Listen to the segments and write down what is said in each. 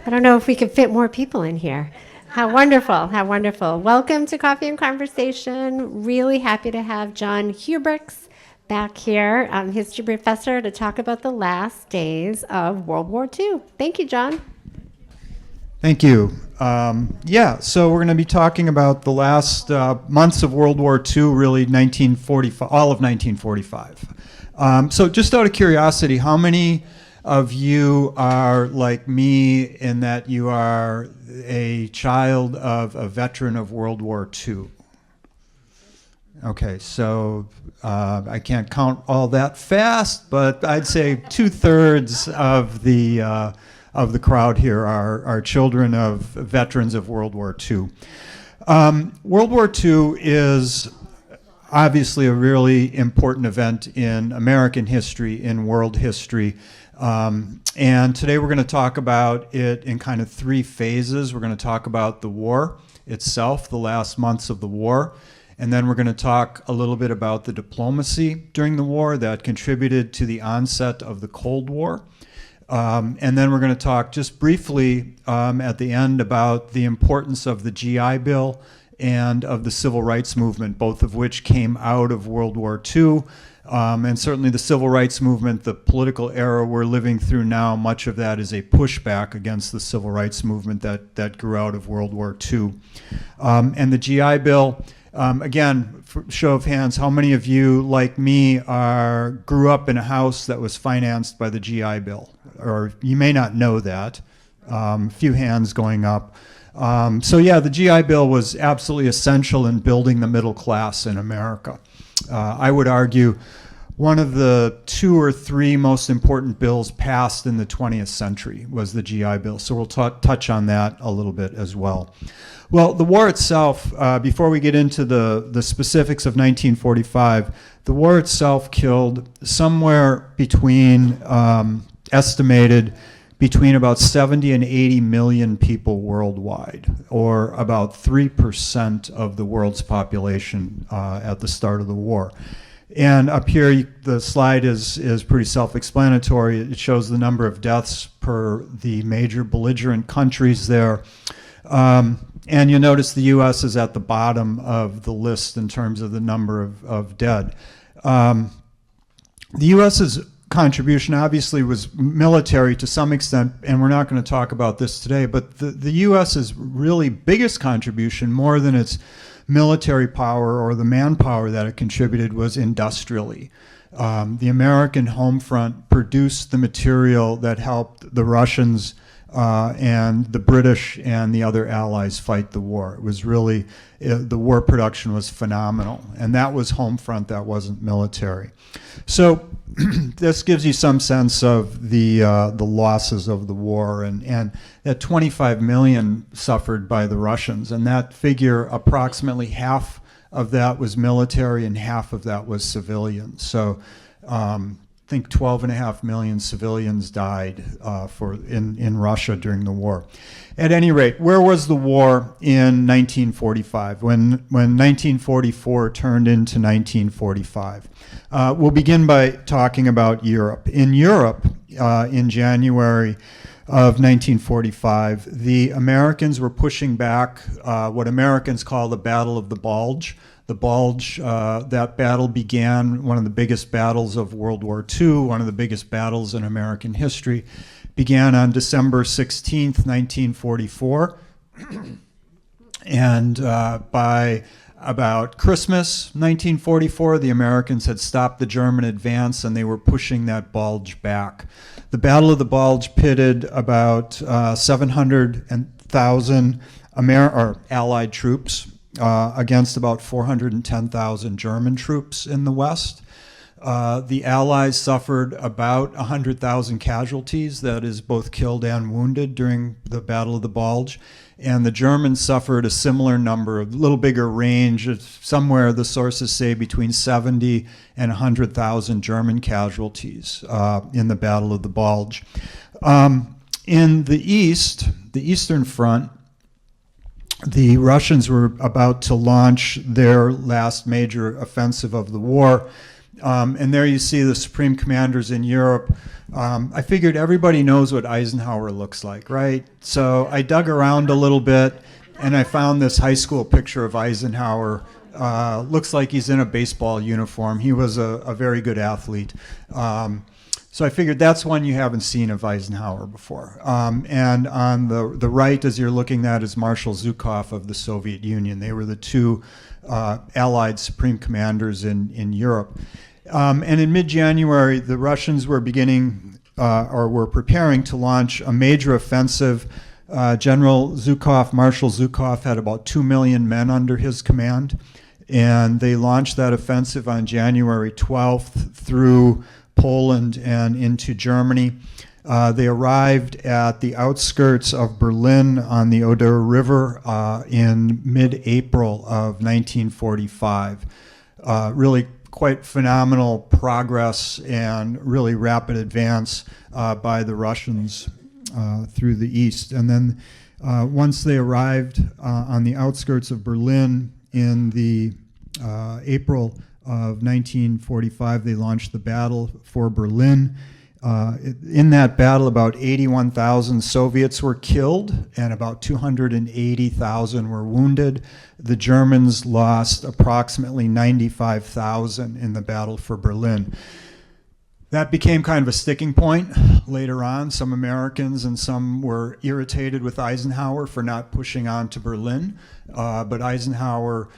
I don't know if we could fit more people in here. How wonderful, how wonderful. Welcome to Coffee and Conversation. Really happy to have Jon Huibregtse back here, history professor, to talk about the last days of World War II. Thank you, Jon. Thank you. So we're going to be talking about the last months of World War II, really 1945, all of 1945. So just out of curiosity, how many of you are like me in that you are a child of a veteran of World War II? Okay, so I can't count all that fast, but I'd say 2/3 of the crowd here are children of veterans of World War II. World War II is obviously a really important event in American history, in world history. And today we're going to talk about it in kind of three phases. We're going to talk about the war itself, the last months of the war. And then we're going to talk a little bit about the diplomacy during the war that contributed to the onset of the Cold War. And then we're going to talk just briefly at the end about the importance of the GI Bill and of the Civil Rights Movement, both of which came out of World War II. And certainly the Civil Rights Movement, the political era we're living through now, much of that is a pushback against the Civil Rights Movement that grew out of World War II. And the GI Bill, again, for show of hands, how many of you, like me, grew up in a house that was financed by the GI Bill? Or you may not know that. A few hands going up. So yeah, the GI Bill was absolutely essential in building the middle class in America. I would argue one of the 2 or 3 most important bills passed in the 20th century was the GI Bill. So we'll touch on that a little bit as well. Well, the war itself, before we get into the specifics of 1945, the war itself killed somewhere between, estimated between about 70 and 80 million people worldwide, or about 3% of the world's population at the start of the war. And up here, the slide is pretty self-explanatory. It shows the number of deaths per the major belligerent countries there. And you'll notice the U.S. is at the bottom of the list in terms of the number of dead. The U.S.'s contribution obviously was military to some extent, and we're not going to talk about this today, but the U.S.'s really biggest contribution, more than its military power or the manpower that it contributed, was industrially. The American home front produced the material that helped the Russians and the British and the other allies fight the war. It was really, the war production was phenomenal, and that was home front, that wasn't military. So this gives you some sense of the losses of the war, and that 25 million suffered by the Russians, and that figure, approximately half of that was military and half of that was civilian. So I think 12.5 million civilians died in Russia during the war. At any rate, where was the war in 1945, when 1944 turned into 1945? We'll begin by talking about Europe. In Europe, in January of 1945, the Americans were pushing back what Americans call the Battle of the Bulge. The Bulge, that battle began one of the biggest battles of World War II, one of the biggest battles in American history, began on December 16th, 1944. And by about Christmas 1944, the Americans had stopped the German advance and they were pushing that bulge back. The Battle of the Bulge pitted about 700,000 Allied troops against about 410,000 German troops in the West. The Allies suffered about 100,000 casualties, that is both killed and wounded, during the Battle of the Bulge. And the Germans suffered a similar number, a little bigger range, somewhere the sources say between 70 and 100,000 German casualties in the Battle of the Bulge. In the East, the Eastern Front, the Russians were about to launch their last major offensive of the war, And there you see the supreme commanders in Europe. I figured everybody knows what Eisenhower looks like, right? So I dug around a little bit, and I found this high school picture of Eisenhower. Looks like he's in a baseball uniform. He was a very good athlete. So I figured that's one you haven't seen of Eisenhower before. And on the right, as you're looking at, is Marshal Zhukov of the Soviet Union. They were the two Allied supreme commanders in Europe. And in mid-January, the Russians were beginning or were preparing to launch a major offensive. General Zhukov, Marshal Zhukov, had about 2 million men under his command. And they launched that offensive on January 12th through Poland and into Germany. They arrived at the outskirts of Berlin on the Oder River in mid-April of 1945. Really quite phenomenal progress and really rapid advance by the Russians through the east. And then once they arrived on the outskirts of Berlin in the April of 1945, they launched the battle for Berlin. In that battle, about 81,000 Soviets were killed and about 280,000 were wounded. The Germans lost approximately 95,000 in the battle for Berlin. That became kind of a sticking point later on. Some Americans and some were irritated with Eisenhower for not pushing on to Berlin, but Eisenhower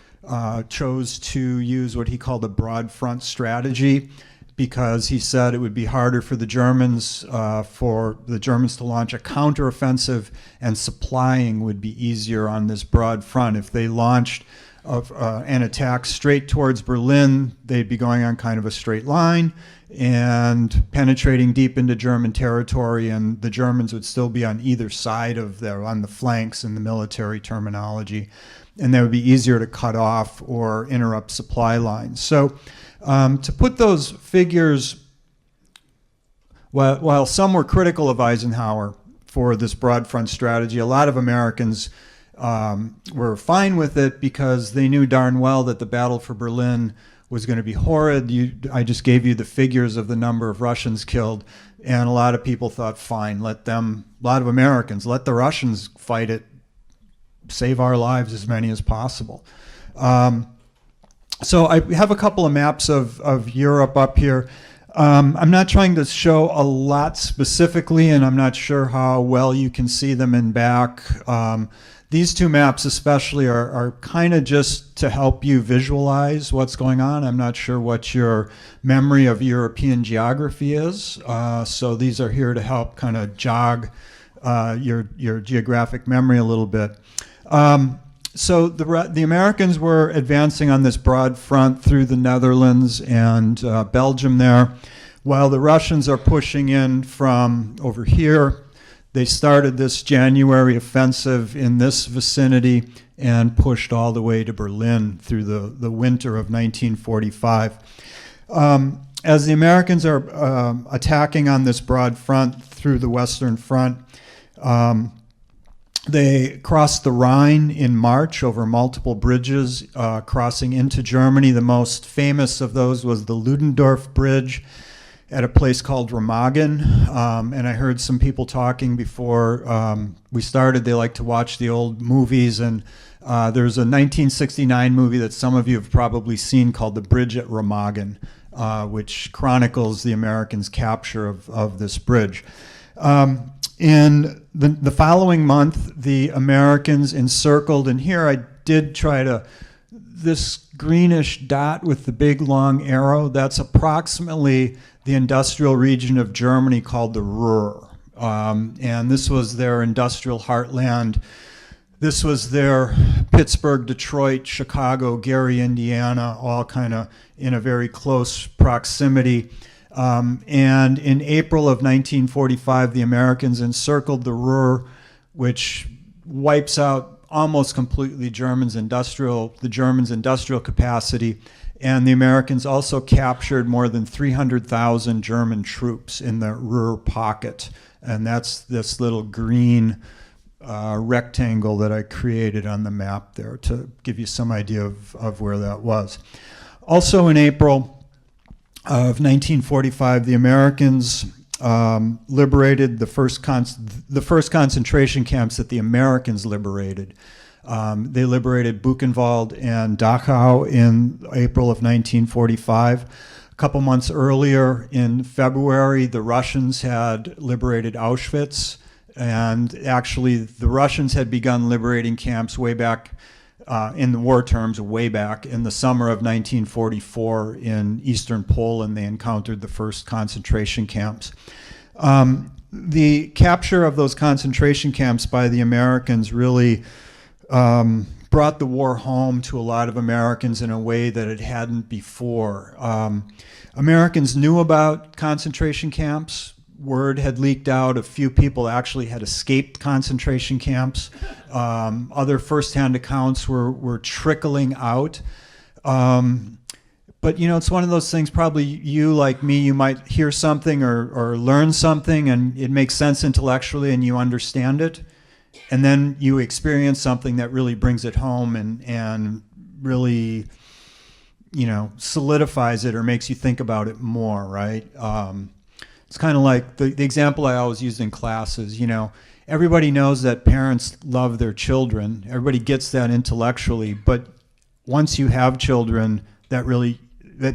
chose to use what he called a broad front strategy, because he said it would be harder for the Germans to launch a counteroffensive, and supplying would be easier on this broad front. If they launched an attack straight towards Berlin, they'd be going on kind of a straight line and penetrating deep into German territory, and the Germans would still be on either side of on the flanks in the military terminology, and that would be easier to cut off or interrupt supply lines. So to put those figures, while some were critical of Eisenhower for this broad front strategy, a lot of Americans were fine with it because they knew darn well that the battle for Berlin was going to be horrid. I just gave you the figures of the number of Russians killed, and a lot of people thought, fine, a lot of Americans, let the Russians fight it, save our lives, as many as possible. So I have a couple of maps of Europe up here. I'm not trying to show a lot specifically, and I'm not sure how well you can see them in back. These two maps especially are kind of just to help you visualize what's going on. I'm not sure what your memory of European geography is, so these are here to help kind of jog your geographic memory a little bit. So the Americans were advancing on this broad front through the Netherlands and Belgium there, while the Russians are pushing in from over here. They started this January offensive in this vicinity and pushed all the way to Berlin through the winter of 1945. As the Americans are attacking on this broad front through the Western Front, they crossed the Rhine in March over multiple bridges, crossing into Germany. The most famous of those was the Ludendorff Bridge at a place called Remagen. And I heard some people talking before we started. They like to watch the old movies. And there's a 1969 movie that some of you have probably seen called The Bridge at Remagen, which chronicles the Americans' capture of this bridge. In the following month, the Americans encircled, and here I did try to, this greenish dot with the big long arrow, that's approximately the industrial region of Germany called the Ruhr. And this was their industrial heartland. This was their Pittsburgh, Detroit, Chicago, Gary, Indiana, all kind of in a very close proximity. And in April of 1945, the Americans encircled the Ruhr, which wipes out almost completely the Germans' industrial capacity. And the Americans also captured more than 300,000 German troops in the Ruhr pocket. And that's this little green rectangle that I created on the map there to give you some idea of where that was. Also in April, of 1945, the Americans liberated the first concentration camps that the Americans liberated. They liberated Buchenwald and Dachau in April of 1945. A couple months earlier, in February, the Russians had liberated Auschwitz, and actually the Russians had begun liberating camps way back in the war terms, way back in the summer of 1944 in eastern Poland. They encountered the first concentration camps. The capture of those concentration camps by the Americans really brought the war home to a lot of Americans in a way that it hadn't before. Americans knew about concentration camps. Word had leaked out. A few people actually had escaped concentration camps. Other firsthand accounts were trickling out. But, it's one of those things, probably you, like me, you might hear something or learn something, and it makes sense intellectually, and you understand it. And then you experience something that really brings it home and really, solidifies it or makes you think about it more, right? It's kind of like the example I always use in classes, everybody knows that parents love their children. Everybody gets that intellectually, but once you have children, that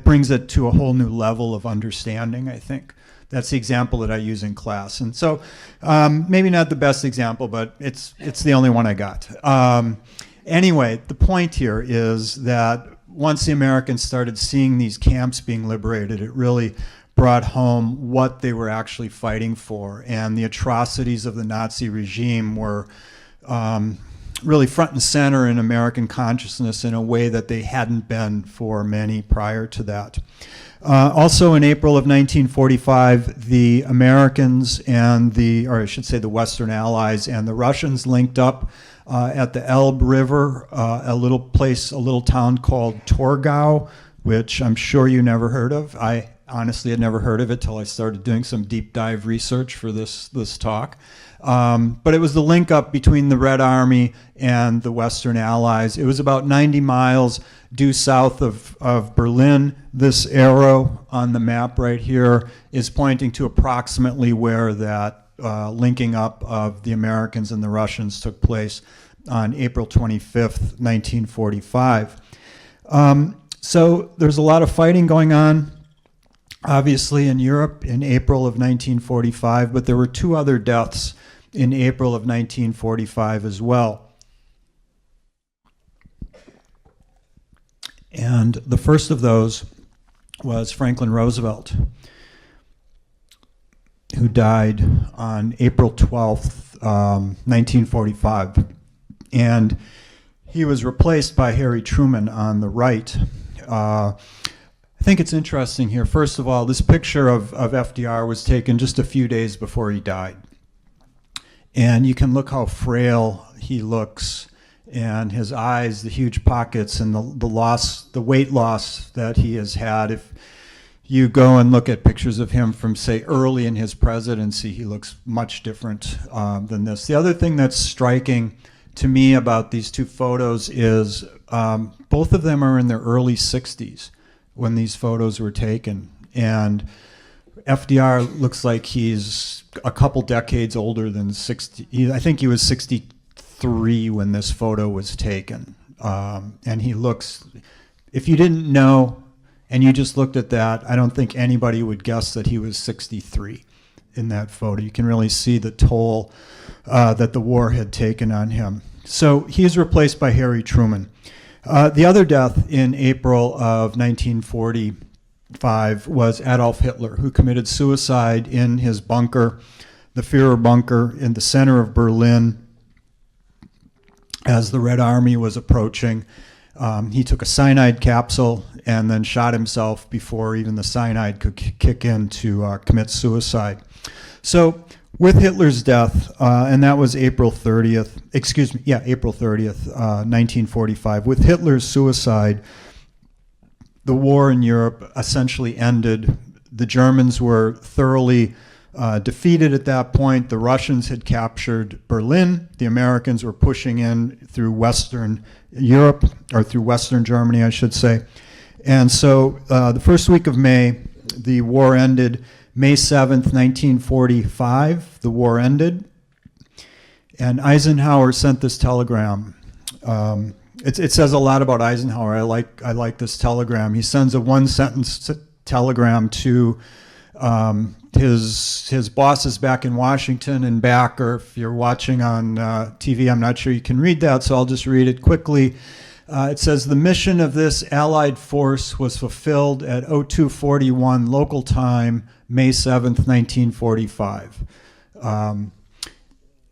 brings it to a whole new level of understanding, I think. That's the example that I use in class. And so maybe not the best example, but it's the only one I got. Anyway, the point here is that once the Americans started seeing these camps being liberated, it really brought home what they were actually fighting for. And the atrocities of the Nazi regime were really front and center in American consciousness in a way that they hadn't been for many prior to that. Also in April of 1945, the Americans and the Western Allies and the Russians linked up at the Elbe River, a little town called Torgau, which I'm sure you never heard of. I honestly had never heard of it till I started doing some deep dive research for this talk. But it was the link up between the Red Army and the Western Allies. It was about 90 miles due south of Berlin. This arrow on the map right here is pointing to approximately where that linking up of the Americans and the Russians took place on April 25th, 1945. So there's a lot of fighting going on, obviously, in Europe in April of 1945, but there were two other deaths in April of 1945 as well. And the first of those was Franklin Roosevelt, who died on April 12th, 1945. And he was replaced by Harry Truman on the right. I think it's interesting here. First of all, this picture of FDR was taken just a few days before he died. And you can look how frail he looks, and his eyes, the huge pockets, and the weight loss that he has had. If you go and look at pictures of him from, say, early in his presidency, he looks much different than this. The other thing that's striking to me about these two photos is both of them are in their early 60s when these photos were taken. And FDR looks like he's a couple decades older than 60. I think he was 63 when this photo was taken. And he looks, if you didn't know and you just looked at that, I don't think anybody would guess that he was 63 in that photo. You can really see the toll that the war had taken on him. So he's replaced by Harry Truman. The other death in April of 1945 was Adolf Hitler, who committed suicide in his bunker, the Führer bunker in the center of Berlin, as the Red Army was approaching. He took a cyanide capsule and then shot himself before even the cyanide could kick in to commit suicide. So with Hitler's death, and that was April 30th, 1945. With Hitler's suicide, the war in Europe essentially ended. The Germans were thoroughly defeated at that point. The Russians had captured Berlin. The Americans were pushing in through Western Europe, or through Western Germany, I should say. And so the first week of May, The war ended May 7th, 1945. The war ended. And Eisenhower sent this telegram. It says a lot about Eisenhower. I like this telegram. He sends a one-sentence telegram to his bosses back in Washington and back, or if you're watching on TV, I'm not sure you can read that, so I'll just read it quickly. It says, the mission of this Allied force was fulfilled at 0241 local time, May 7th, 1945.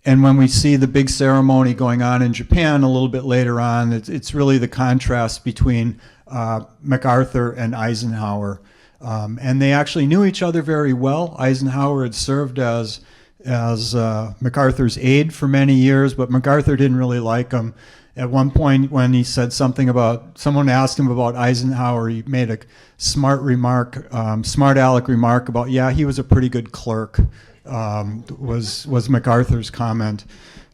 And when we see the big ceremony going on in Japan a little bit later on, it's really the contrast between MacArthur and Eisenhower. And they actually knew each other very well. Eisenhower had served as MacArthur's aide for many years, but MacArthur didn't really like him. At one point when he said something about, someone asked him about Eisenhower, he made a smart aleck remark about, yeah, he was a pretty good clerk. Was MacArthur's comment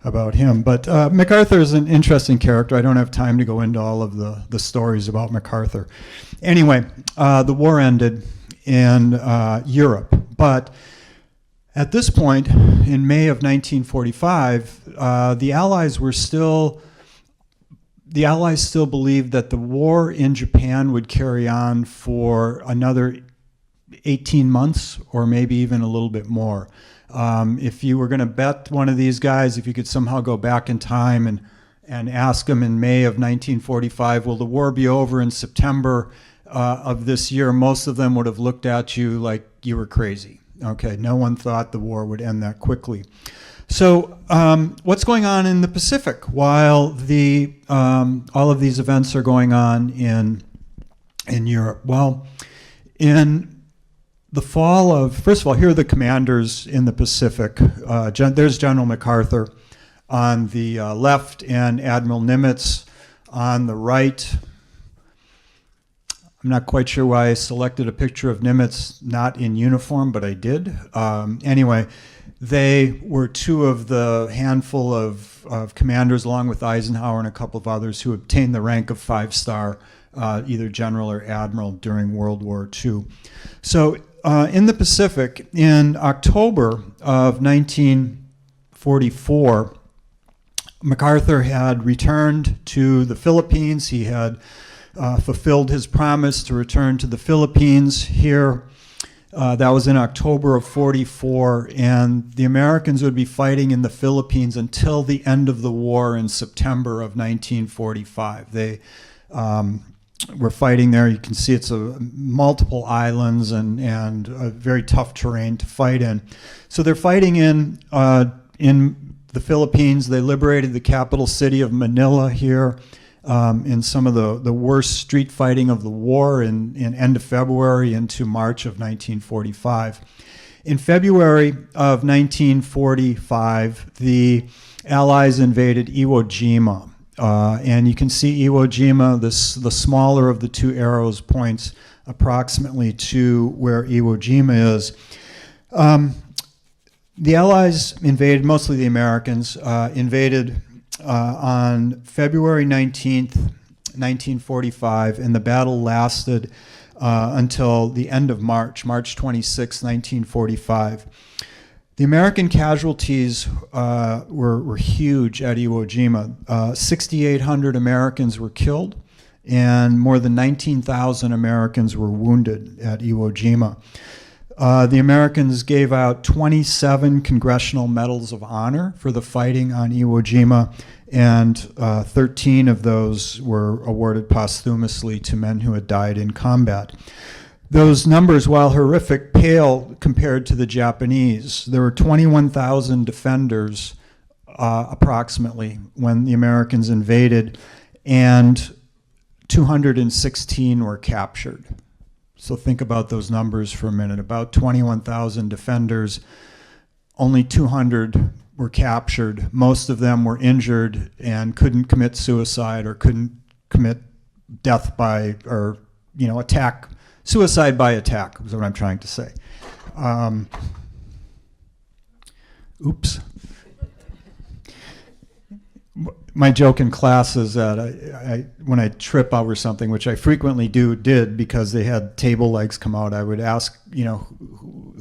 about him. But MacArthur is an interesting character. I don't have time to go into all of the stories about MacArthur. Anyway, the war ended in Europe. But at this point, in May of 1945, the Allies still believed that the war in Japan would carry on for another 18 months or maybe even a little bit more. If you were going to bet one of these guys, if you could somehow go back in time and ask them in May of 1945, will the war be over in September of this year, most of them would have looked at you like you were crazy. Okay, no one thought the war would end that quickly. So what's going on in the Pacific while all of these events are going on in Europe? Well, in the fall of, first of all, here are the commanders in the Pacific. There's General MacArthur on the left and Admiral Nimitz on the right. I'm not quite sure why I selected a picture of Nimitz not in uniform, but I did. Anyway, they were two of the handful of commanders, along with Eisenhower and a couple of others, who obtained the rank of 5-star, either general or admiral, during World War II. So in the Pacific, in October of 1944, MacArthur had returned to the Philippines. He had fulfilled his promise to return to the Philippines here. That was in October of 44, and the Americans would be fighting in the Philippines until the end of the war in September of 1945. They were fighting there. You can see it's multiple islands and a very tough terrain to fight in. So they're fighting in the Philippines. They liberated the capital city of Manila here. In some of the worst street fighting of the war in end of February into March of 1945. In February of 1945, the Allies invaded Iwo Jima. And you can see Iwo Jima, the smaller of the two arrows points approximately to where Iwo Jima is. The Allies invaded, mostly the Americans, invaded on February 19th, 1945, and the battle lasted until the end of March 26, 1945. The American casualties were huge at Iwo Jima. 6,800 Americans were killed, and more than 19,000 Americans were wounded at Iwo Jima. The Americans gave out 27 Congressional Medals of Honor for the fighting on Iwo Jima, and 13 of those were awarded posthumously to men who had died in combat. Those numbers, while horrific, pale compared to the Japanese. There were 21,000 defenders, approximately, when the Americans invaded, and 216 were captured. So think about those numbers for a minute. About 21,000 defenders, only 200 were captured. Most of them were injured and couldn't commit suicide or couldn't commit death by, or, attack. Suicide by attack is what I'm trying to say. Oops. my joke in class is that when I trip over something, which I frequently did because they had table legs come out, I would ask,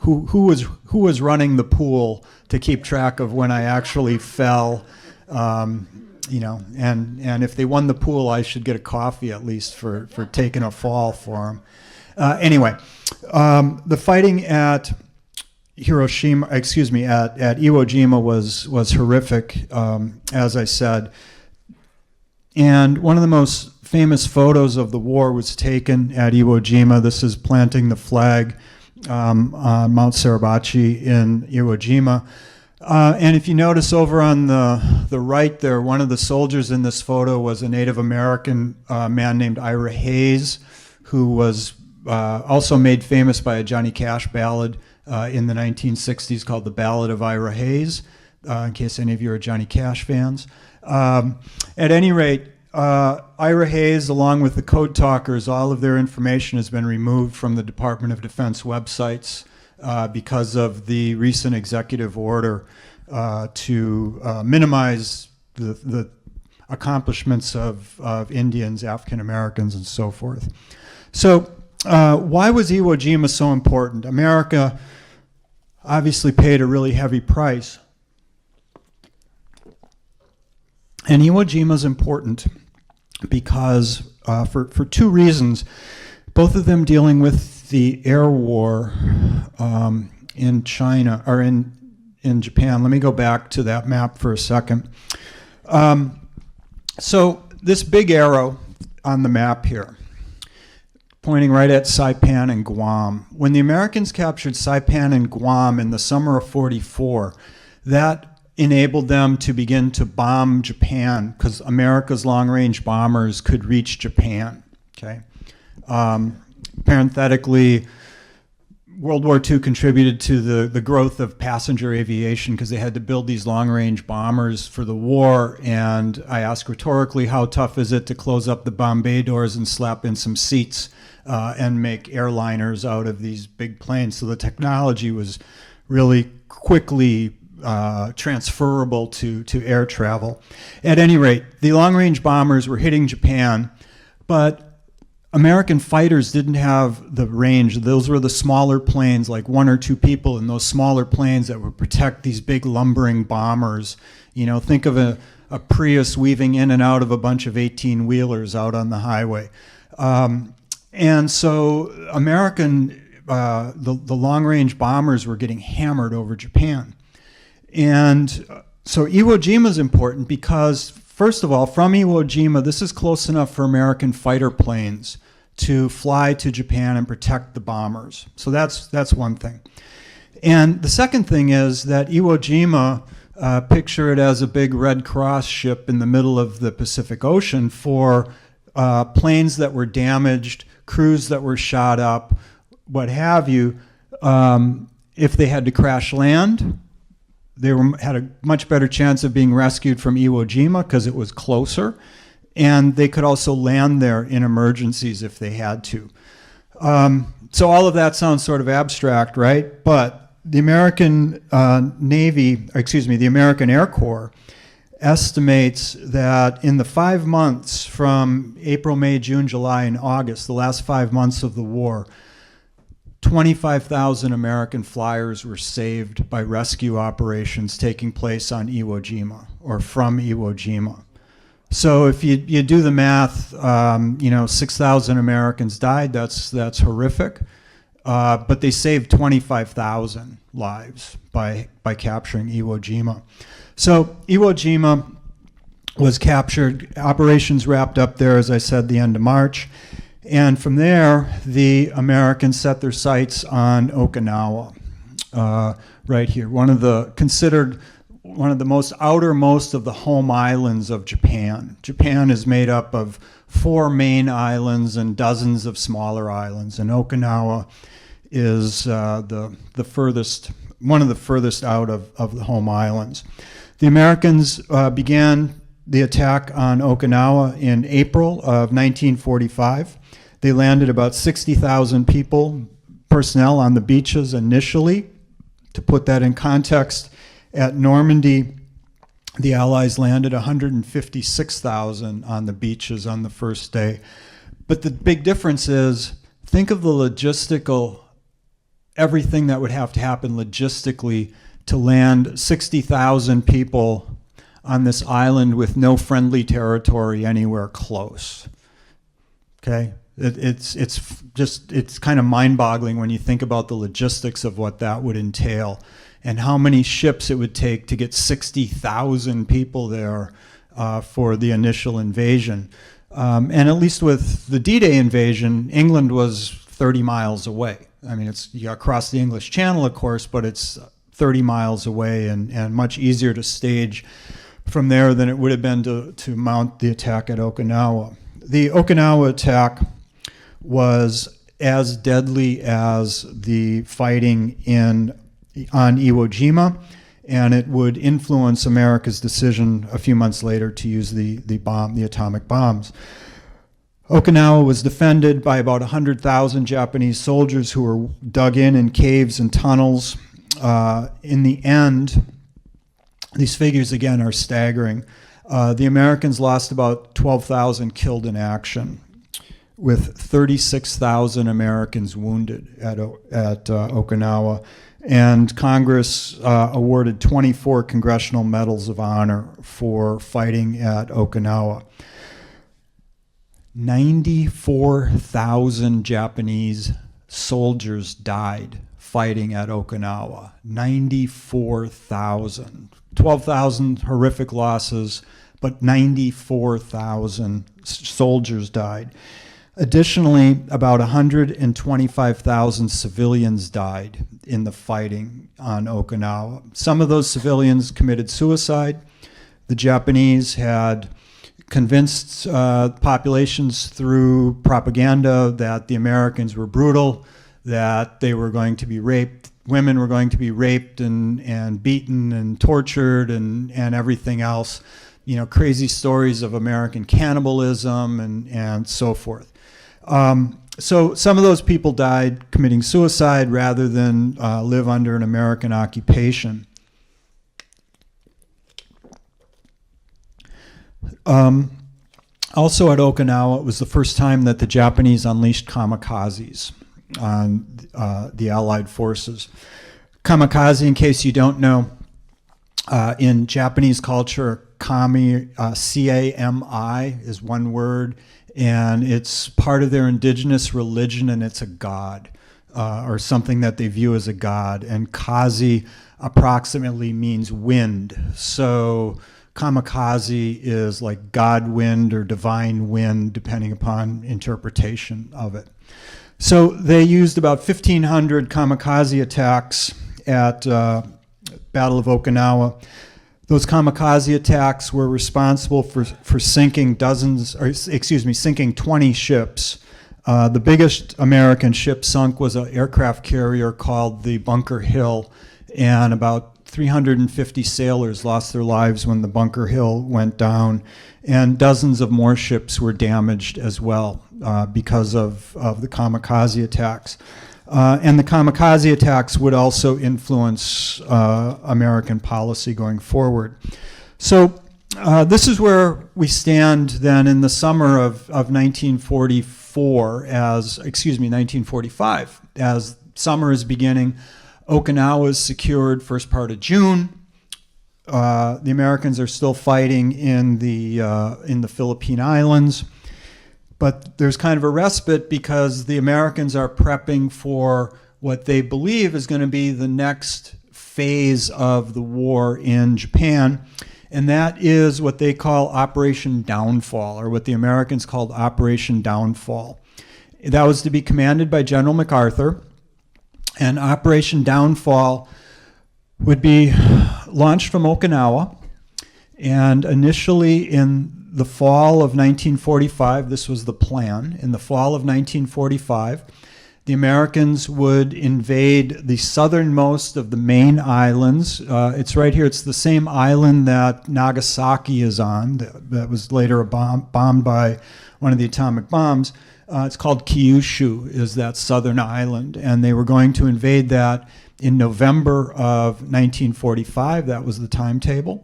who was running the pool to keep track of when I actually fell, and if they won the pool, I should get a coffee at least for taking a fall for them. Anyway, the fighting at Hiroshima, at Iwo Jima was horrific, as I said. And one of the most famous photos of the war was taken at Iwo Jima. This is planting the flag on Mount Suribachi in Iwo Jima. And if you notice over on the right there, one of the soldiers in this photo was a Native American man named Ira Hayes, who was also made famous by a Johnny Cash ballad in the 1960s called The Ballad of Ira Hayes, in case any of you are Johnny Cash fans. At any rate, Ira Hayes, along with the Code Talkers, all of their information has been removed from the Department of Defense websites because of the recent executive order to minimize the accomplishments of Indians, African Americans, and so forth. So why was Iwo Jima so important? America obviously paid a really heavy price. And Iwo Jima is important because for two reasons, both of them dealing with the air war in China, or in Japan. Let me go back to that map for a second. So this big arrow on the map here, pointing right at Saipan and Guam. When the Americans captured Saipan and Guam in the summer of '44, that enabled them to begin to bomb Japan because America's long-range bombers could reach Japan. Okay. Parenthetically, World War II contributed to the growth of passenger aviation because they had to build these long-range bombers for the war. And I ask rhetorically, how tough is it to close up the Bombay doors and slap in some seats and make airliners out of these big planes? So the technology was really quickly transferable to air travel. At any rate, the long-range bombers were hitting Japan, but American fighters didn't have the range. Those were the smaller planes, like one or two people in those smaller planes that would protect these big lumbering bombers. Think of a Prius weaving in and out of a bunch of 18-wheelers out on the highway. And so the long-range bombers were getting hammered over Japan. And so Iwo Jima is important because, first of all, from Iwo Jima, this is close enough for American fighter planes to fly to Japan and protect the bombers. So that's one thing. And the second thing is that Iwo Jima, picture it as a big Red Cross ship in the middle of the Pacific Ocean for planes that were damaged, crews that were shot up, what have you. If they had to crash land, they had a much better chance of being rescued from Iwo Jima because it was closer, and they could also land there in emergencies if they had to. So all of that sounds sort of abstract, right? But the American the American Air Corps estimates that in the 5 months from April, May, June, July, and August, the last 5 months of the war, 25,000 American flyers were saved by rescue operations taking place on Iwo Jima or from Iwo Jima. So if you do the math, 6,000 Americans died. That's horrific. But they saved 25,000 lives by capturing Iwo Jima. So Iwo Jima was captured. Operations wrapped up there, as I said, the end of March. And from there, the Americans set their sights on Okinawa, right here, considered one of the most outermost of the home islands of Japan. Japan is made up of 4 main islands and dozens of smaller islands, and Okinawa is the furthest, one of the furthest out of the home islands. The Americans began the attack on Okinawa in April of 1945. They landed about 60,000 personnel on the beaches initially. To put that in context, at Normandy, The Allies landed 156,000 on the beaches on the first day. But the big difference is, think of the logistical, everything that would have to happen logistically to land 60,000 people on this island with no friendly territory anywhere close. Okay? It's kind of mind-boggling when you think about the logistics of what that would entail and how many ships it would take to get 60,000 people there for the initial invasion. And at least with the D-Day invasion, England was 30 miles away. I mean, you cross the English Channel, of course, but it's 30 miles away and much easier to stage from there than it would have been to mount the attack at Okinawa. The Okinawa attack was as deadly as the fighting on Iwo Jima, and it would influence America's decision a few months later to use the atomic bombs. Okinawa was defended by about 100,000 Japanese soldiers who were dug in caves and tunnels. In the end, these figures again are staggering. The Americans lost about 12,000 killed in action, with 36,000 Americans wounded at Okinawa. And Congress awarded 24 Congressional Medals of Honor for fighting at Okinawa. 94,000 Japanese soldiers died fighting at Okinawa. 94,000. 12,000 horrific losses, but 94,000 soldiers died. Additionally, about 125,000 civilians died in the fighting on Okinawa. Some of those civilians committed suicide. The Japanese had convinced populations through propaganda that the Americans were brutal, that they were going to be raped, women were going to be raped and beaten and tortured and everything else. You know, crazy stories of American cannibalism and so forth. So some of those people died committing suicide rather than live under an American occupation. Also at Okinawa, it was the first time that the Japanese unleashed kamikazes on the Allied forces. Kamikaze, in case you don't know, in Japanese culture, C-A-M-I is one word, and it's part of their indigenous religion, and it's a god, or something that they view as a god. And kazi approximately means wind. So kamikaze is like god wind or divine wind, depending upon interpretation of it. So they used about 1,500 kamikaze attacks at Battle of Okinawa. Those kamikaze attacks were responsible for sinking sinking 20 ships. The biggest American ship sunk was an aircraft carrier called the Bunker Hill, and about 350 sailors lost their lives when the Bunker Hill went down, and dozens of more ships were damaged as well because of the kamikaze attacks. And the kamikaze attacks would also influence American policy going forward. So this is where we stand then in the summer of 1945, as summer is beginning. Okinawa is secured first part of June. The Americans are still fighting in the Philippine Islands. But there's kind of a respite because the Americans are prepping for what they believe is going to be the next phase of the war in Japan, and that is what they call Operation Downfall, or what the Americans called Operation Downfall. That was to be commanded by General MacArthur, and Operation Downfall would be launched from Okinawa, and initially in the fall of 1945, this was the plan. In the fall of 1945, the Americans would invade the southernmost of the main islands. It's right here. It's the same island that Nagasaki is on, that was later bombed by one of the atomic bombs. It's called Kyushu, is that southern island. And they were going to invade that in November of 1945. That was the timetable.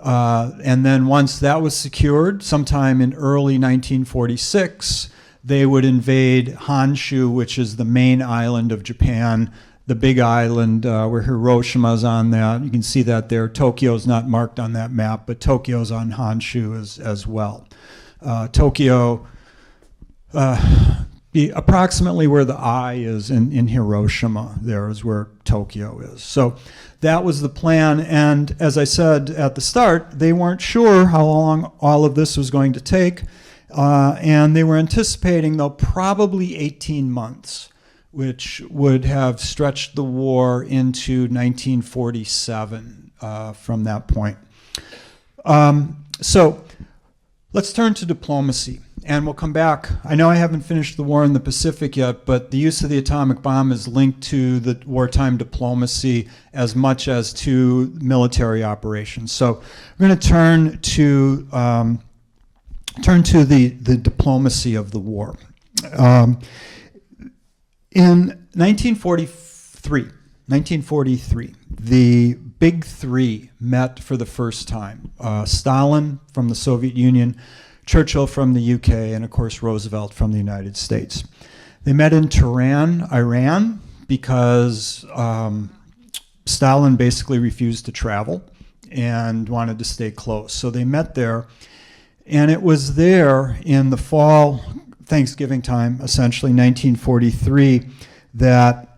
And then once that was secured, sometime in early 1946, they would invade Honshu, which is the main island of Japan, the big island where Hiroshima is on that. You can see that there. Tokyo's not marked on that map, but Tokyo's on Honshu as well. Tokyo, approximately where the eye is in Hiroshima, there is where Tokyo is. So that was the plan. And as I said at the start, they weren't sure how long all of this was going to take. And they were anticipating, though, probably 18 months, which would have stretched the war into 1947 from that point. So let's turn to diplomacy, and we'll come back. I know I haven't finished the war in the Pacific yet, but the use of the atomic bomb is linked to the wartime diplomacy as much as to military operations. So we're going to turn to the diplomacy of the war. In 1943, the Big Three met for the first time. Stalin from the Soviet Union, Churchill from the UK, and of course Roosevelt from the United States. They met in Tehran, Iran, because Stalin basically refused to travel and wanted to stay close. So they met there, and it was there in the fall, Thanksgiving time, essentially 1943, that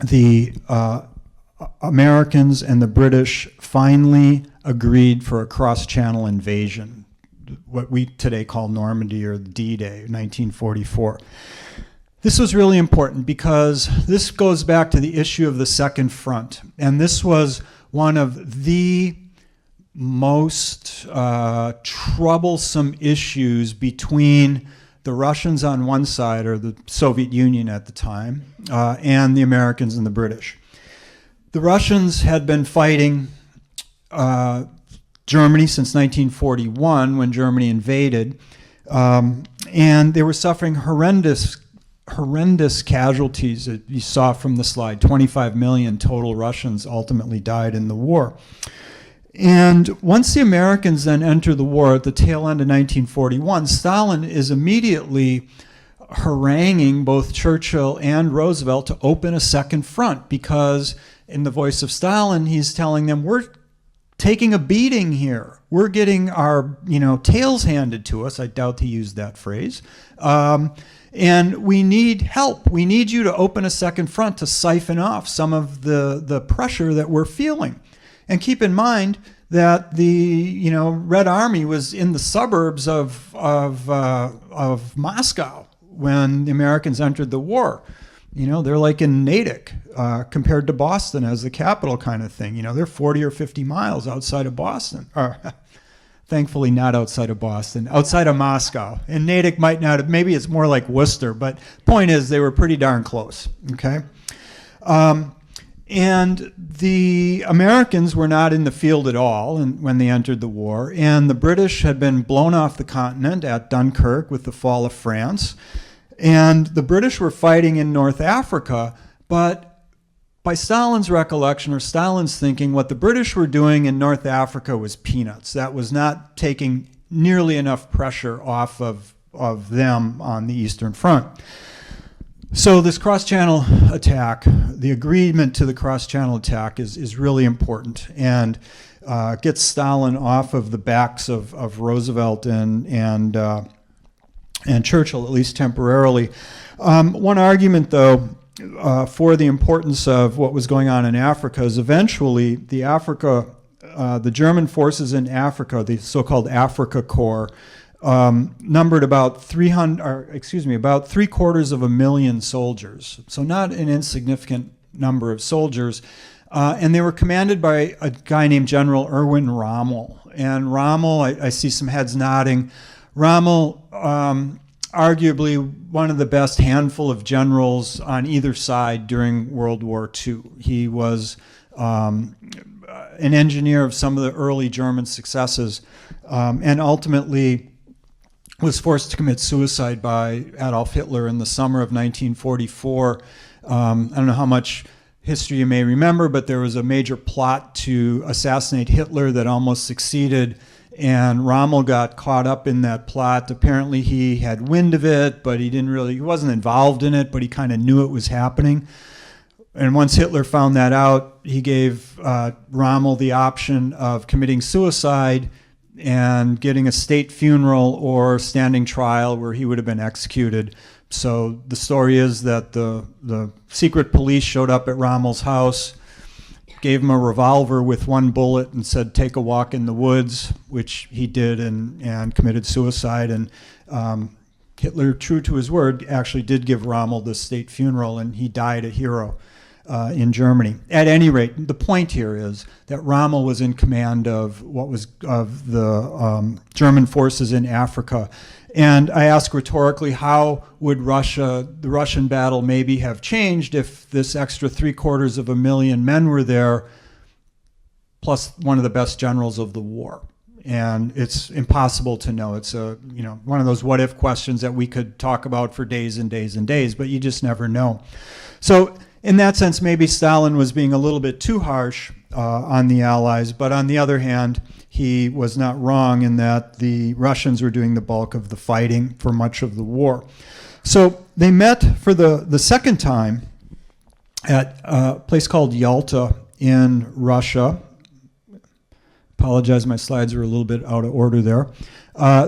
the Americans and the British finally agreed for a cross-channel invasion, what we today call Normandy or D-Day, 1944. This was really important because this goes back to the issue of the Second Front, and this was one of the most troublesome issues between the Russians on one side, or the Soviet Union at the time, and the Americans and the British. The Russians had been fighting Germany since 1941, when Germany invaded, and they were suffering horrendous casualties that you saw from the slide. 25 million total Russians ultimately died in the war. And once the Americans then enter the war at the tail end of 1941, Stalin is immediately haranguing both Churchill and Roosevelt to open a second front, because in the voice of Stalin, he's telling them, we're taking a beating here. We're getting our tails handed to us. I doubt he used that phrase. And we need help. We need you to open a second front to siphon off some of the pressure that we're feeling. And keep in mind that the Red Army was in the suburbs of Moscow when the Americans entered the war. They're like in Natick compared to Boston as the capital kind of thing. They're 40 or 50 miles outside of Boston. Or, thankfully not outside of Boston, outside of Moscow. And Natick might not have, maybe it's more like Worcester, but point is they were pretty darn close, okay? And the Americans were not in the field at all when they entered the war, and the British had been blown off the continent at Dunkirk with the fall of France, and the British were fighting in North Africa, but by Stalin's recollection or Stalin's thinking, what the British were doing in North Africa was peanuts. That was not taking nearly enough pressure off of them on the Eastern Front. So this cross-channel attack, the agreement to the cross-channel attack is really important, and gets Stalin off of the backs of Roosevelt and Churchill, at least temporarily. One argument, though, for the importance of what was going on in Africa is eventually the German forces in Africa, the so-called Africa Corps, numbered about 750,000 soldiers, so not an insignificant number of soldiers, and they were commanded by a guy named General Erwin Rommel. And Rommel, I see some heads nodding. Rommel, arguably one of the best handful of generals on either side during World War II. He was an engineer of some of the early German successes, and ultimately was forced to commit suicide by Adolf Hitler in the summer of 1944. I don't know how much history you may remember, but there was a major plot to assassinate Hitler that almost succeeded, and Rommel got caught up in that plot. Apparently he had wind of it, but he wasn't involved in it, but he kind of knew it was happening. And once Hitler found that out, he gave Rommel the option of committing suicide and getting a state funeral or standing trial where he would have been executed. So the story is that the secret police showed up at Rommel's house, gave him a revolver with one bullet and said, take a walk in the woods, which he did and committed suicide. And Hitler, true to his word, actually did give Rommel the state funeral, and he died a hero in Germany. At any rate, the point here is that Rommel was in command of the German forces in Africa. And I ask rhetorically, how would the Russian battle maybe have changed if this extra 750,000 men were there, plus one of the best generals of the war? And it's impossible to know. It's one of those what if questions that we could talk about for days and days and days, but you just never know. So in that sense, maybe Stalin was being a little bit too harsh on the Allies, but on the other hand, he was not wrong in that the Russians were doing the bulk of the fighting for much of the war. So they met for the second time at a place called Yalta in Russia. Apologize, my slides are a little bit out of order there.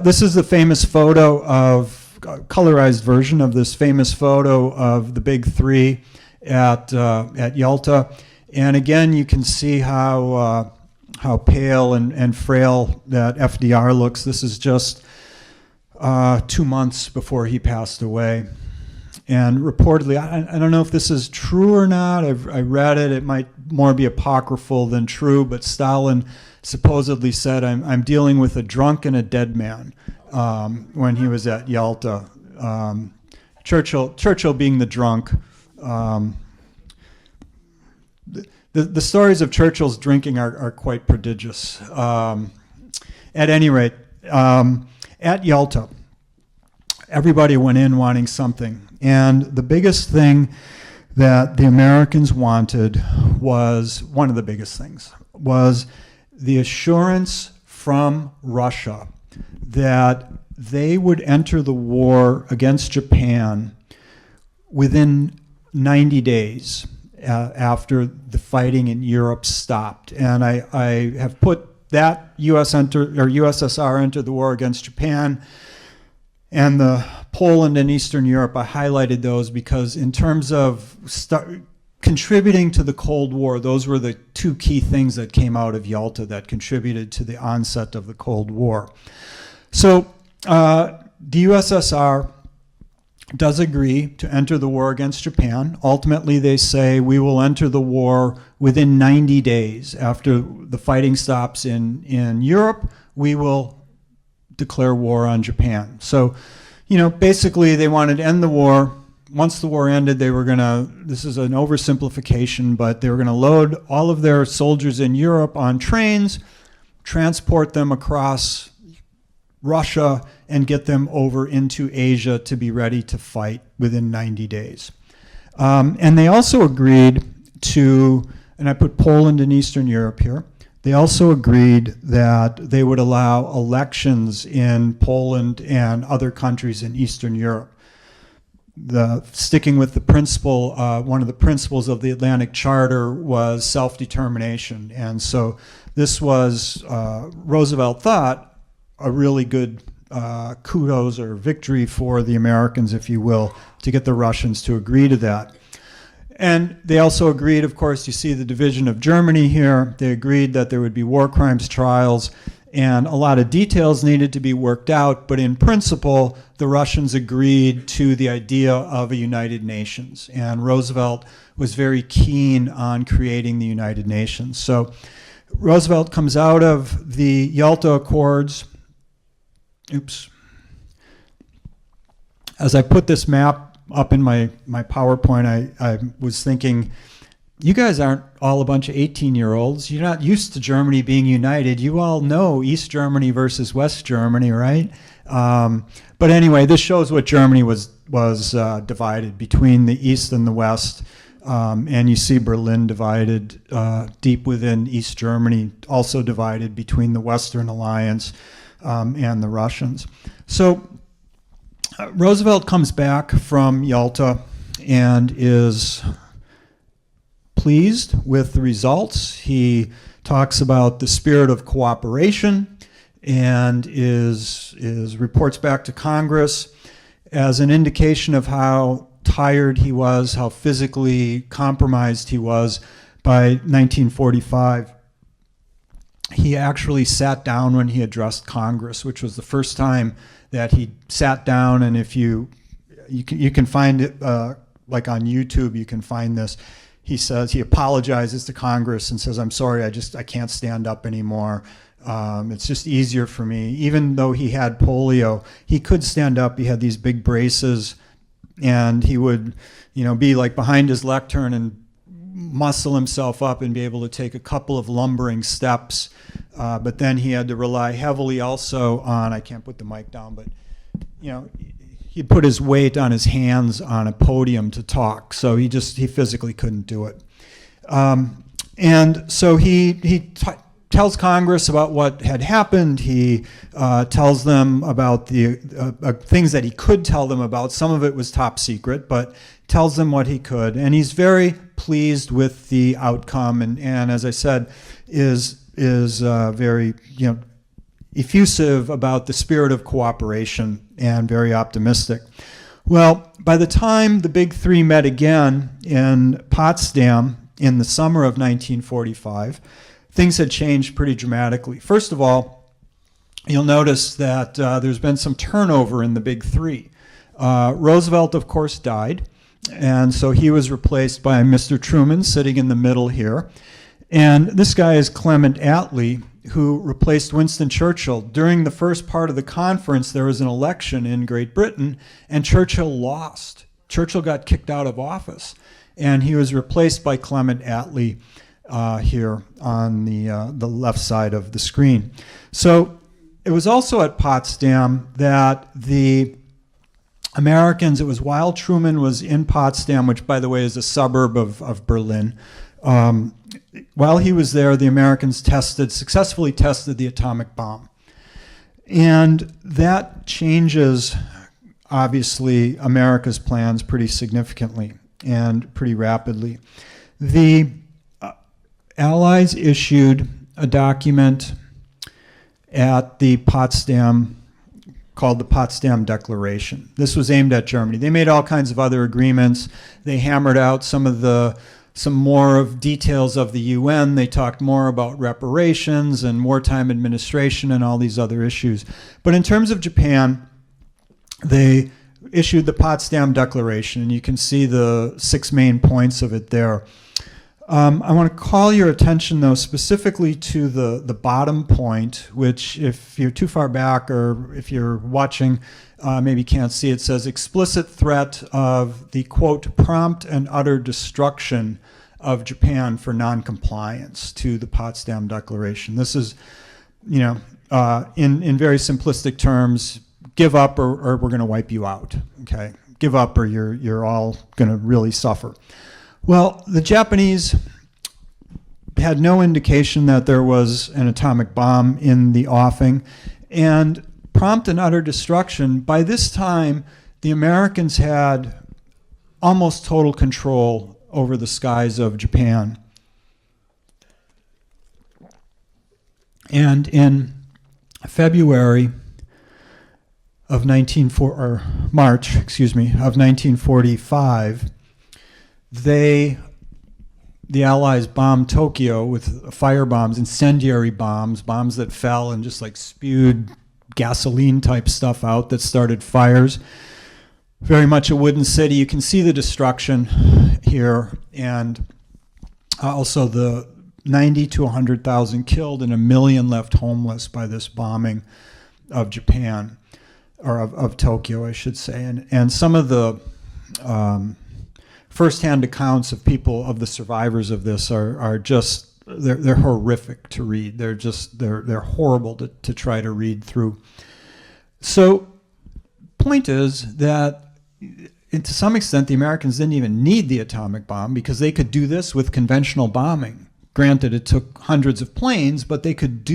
This is the famous photo of, colorized version of this famous photo of the big three at Yalta. And again, you can see how pale and frail that FDR looks. This is just 2 months before he passed away. And reportedly, I don't know if this is true or not. I read it. It might more be apocryphal than true, but Stalin supposedly said, I'm dealing with a drunk and a dead man when he was at Yalta. Churchill being the drunk. The stories of Churchill's drinking are quite prodigious. At any rate, at Yalta, everybody went in wanting something. And the biggest thing that the Americans wanted was, one of the biggest things, was the assurance from Russia that they would enter the war against Japan within 90 days. After the fighting in Europe stopped. And I have put that USSR entered the war against Japan and the Poland and Eastern Europe. I highlighted those because in terms of contributing to the Cold War, those were the two key things that came out of Yalta that contributed to the onset of the Cold War. So the USSR does agree to enter the war against Japan. Ultimately, they say we will enter the war within 90 days. After the fighting stops in Europe, we will declare war on Japan. So, basically they wanted to end the war. Once the war ended, they were going to, this is an oversimplification, but they were going to load all of their soldiers in Europe on trains, transport them across Russia, and get them over into Asia to be ready to fight within 90 days. And they also agreed to, and I put Poland and Eastern Europe here, they also agreed that they would allow elections in Poland and other countries in Eastern Europe. Sticking with the principle, one of the principles of the Atlantic Charter was self-determination. And so this was, Roosevelt thought, a really good kudos or victory for the Americans, if you will, to get the Russians to agree to that. And they also agreed, of course, you see the division of Germany here. They agreed that there would be war crimes trials, and a lot of details needed to be worked out, but in principle, the Russians agreed to the idea of a United Nations, and Roosevelt was very keen on creating the United Nations. So Roosevelt comes out of the Yalta Accords. Oops. As I put this map up in my PowerPoint, I was thinking, you guys aren't all a bunch of 18-year-olds. You're not used to Germany being united. You all know East Germany versus West Germany, right? But anyway, this shows what Germany was divided between the East and the West. And you see Berlin divided deep within East Germany, also divided between the Western Alliance and the Russians. So Roosevelt comes back from Yalta and is pleased with the results. He talks about the spirit of cooperation and reports back to Congress as an indication of how tired he was, how physically compromised he was. By 1945, he actually sat down when he addressed Congress, which was the first time that he sat down. And if you can find it, like on YouTube, you can find this. He says, he apologizes to Congress and says, "I'm sorry, I can't stand up anymore. It's just easier for me." Even though he had polio, he could stand up. He had these big braces, and he would, be like behind his lectern and muscle himself up and be able to take a couple of lumbering steps. But then he had to rely heavily also on, I can't put the mic down, but, he'd put his weight on his hands on a podium to talk. So he physically couldn't do it. And so he tells Congress about what had happened. He tells them about the things that he could tell them about. Some of it was top secret, but tells them what he could. And he's very pleased with the outcome. And as I said, is very effusive about the spirit of cooperation and very optimistic. Well, by the time the big three met again in Potsdam in the summer of 1945, things had changed pretty dramatically. First of all, you'll notice that there's been some turnover in the big three. Roosevelt, of course, died, and so he was replaced by Mr. Truman, sitting in the middle here. And this guy is Clement Attlee, who replaced Winston Churchill. During the first part of the conference, there was an election in Great Britain, and Churchill lost. Churchill got kicked out of office, and he was replaced by Clement Attlee here on the left side of the screen. So it was also at Potsdam that the Americans, it was while Truman was in Potsdam, which, by the way, is a suburb of Berlin. While he was there, the Americans successfully tested the atomic bomb. And that changes, obviously, America's plans pretty significantly and pretty rapidly. The Allies issued a document at the Potsdam called the Potsdam Declaration. This was aimed at Germany. They made all kinds of other agreements. They hammered out some more of details of the UN. They talked more about reparations and wartime administration and all these other issues. But in terms of Japan, they issued the Potsdam Declaration, and you can see the 6 main points of it there. I want to call your attention, though, specifically to the bottom point, which, if you're too far back or if you're watching, maybe can't see, it says explicit threat of the, quote, prompt and utter destruction of Japan for noncompliance to the Potsdam Declaration. This is, in very simplistic terms, give up or we're going to wipe you out, okay? Give up or you're all going to really suffer. Well, the Japanese had no indication that there was an atomic bomb in the offing, and prompt and utter destruction. By this time, the Americans had almost total control over the skies of Japan. And in March of 1945, the Allies bombed Tokyo with fire bombs, incendiary bombs that fell and just like spewed gasoline type stuff out that started fires. Very much a wooden city. You can see the destruction here, and also the 90 to 100,000 killed and 1 million left homeless by this bombing of Japan, or of Tokyo, I should say. And some of the firsthand accounts of the survivors of this are just, they're horrific to read. They're horrible to try to read through. So point is that and to some extent, the Americans didn't even need the atomic bomb because they could do this with conventional bombing. Granted, it took hundreds of planes, but they could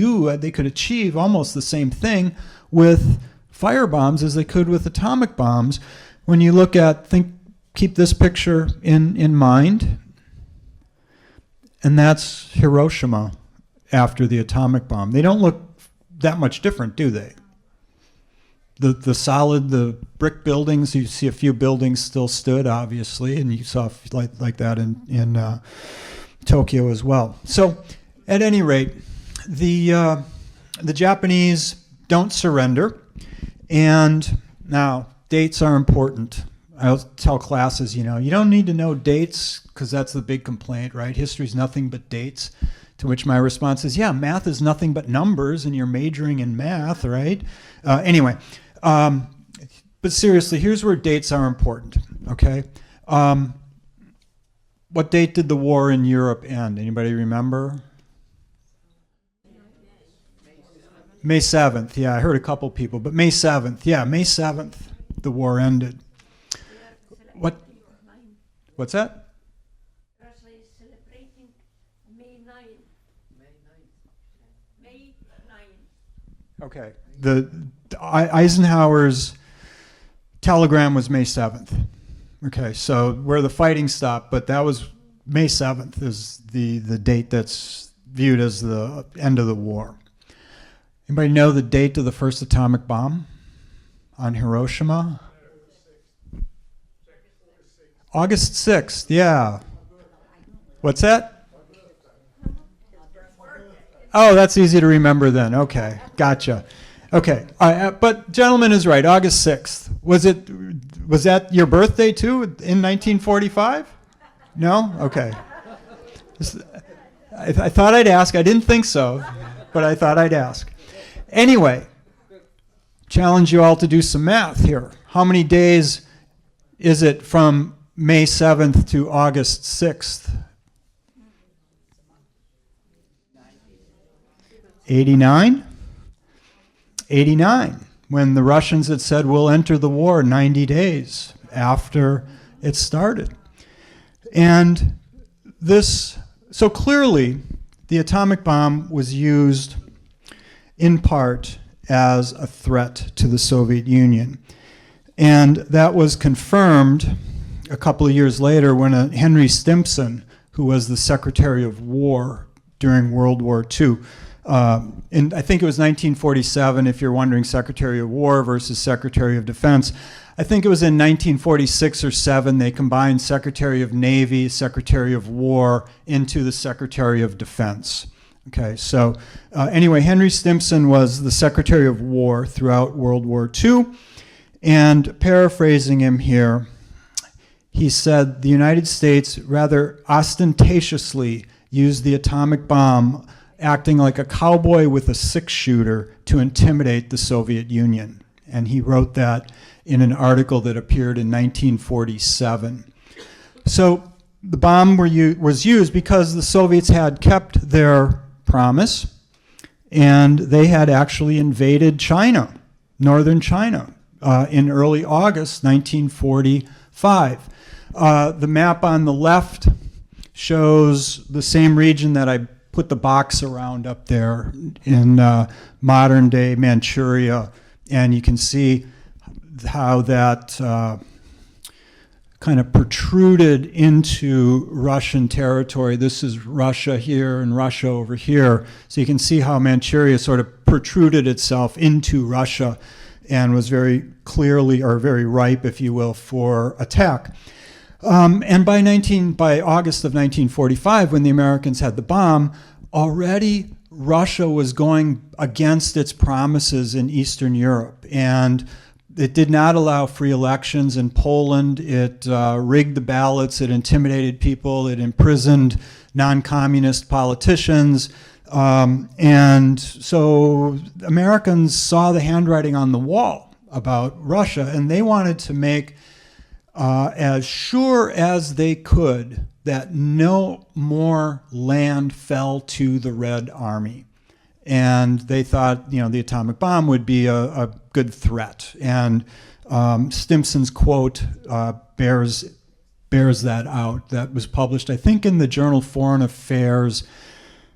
achieve almost the same thing with fire bombs as they could with atomic bombs. When you look at, keep this picture in mind, and that's Hiroshima after the atomic bomb. They don't look that much different, do they? The brick buildings, you see a few buildings still stood, obviously, and you saw like that in Tokyo as well. So, at any rate, the Japanese don't surrender, and now dates are important. I'll tell classes, you don't need to know dates because that's the big complaint, right? History's nothing but dates. To which my response is, yeah, math is nothing but numbers, and you're majoring in math, right? Anyway, but seriously, here's where dates are important, okay? What date did the war in Europe end? Anybody remember? May 7th. Yeah, I heard a couple people, but May 7th. Yeah, May 7th, the war ended. What's that? Russia is celebrating May 9. May 9. Okay. Eisenhower's telegram was May 7th. Okay, so where the fighting stopped, but that was May 7th is the date that's viewed as the end of the war. Anybody know the date of the first atomic bomb on Hiroshima? August 6th, yeah. What's that? Oh, that's easy to remember then. Okay, gotcha. Okay, but gentleman is right, August 6th. Was that your birthday too in 1945? No? Okay. I thought I'd ask. I didn't think so, but I thought I'd ask. Anyway, challenge you all to do some math here. How many days is it from May 7th to August 6th? 89? 89, when the Russians had said, we'll enter the war 90 days after it started. And so clearly, the atomic bomb was used in part as a threat to the Soviet Union. And that was confirmed a couple of years later when Henry Stimson, who was the Secretary of War during World War II, and I think it was 1947, if you're wondering, Secretary of War versus Secretary of Defense. I think it was in 1946 or 7, they combined Secretary of Navy, Secretary of War into the Secretary of Defense. Okay, so anyway, Henry Stimson was the Secretary of War throughout World War II, and paraphrasing him here, he said the United States rather ostentatiously used the atomic bomb, acting like a cowboy with a six-shooter to intimidate the Soviet Union. And he wrote that in an article that appeared in 1947. So the bomb was used because the Soviets had kept their promise, and they had actually invaded China, northern China, in early August 1945. The map on the left shows the same region that I put the box around up there in modern-day Manchuria, and you can see how that kind of protruded into Russian territory. This is Russia here and Russia over here. So you can see how Manchuria sort of protruded itself into Russia and was very clearly, or very ripe, if you will, for attack. And by August of 1945, when the Americans had the bomb, already Russia was going against its promises in Eastern Europe. And it did not allow free elections in Poland. It rigged the ballots. It intimidated people. It imprisoned non-communist politicians. And so Americans saw the handwriting on the wall about Russia, and they wanted to make as sure as they could that no more land fell to the Red Army. And they thought, the atomic bomb would be a good threat. And Stimson's quote bears that out. That was published, I think, in the journal Foreign Affairs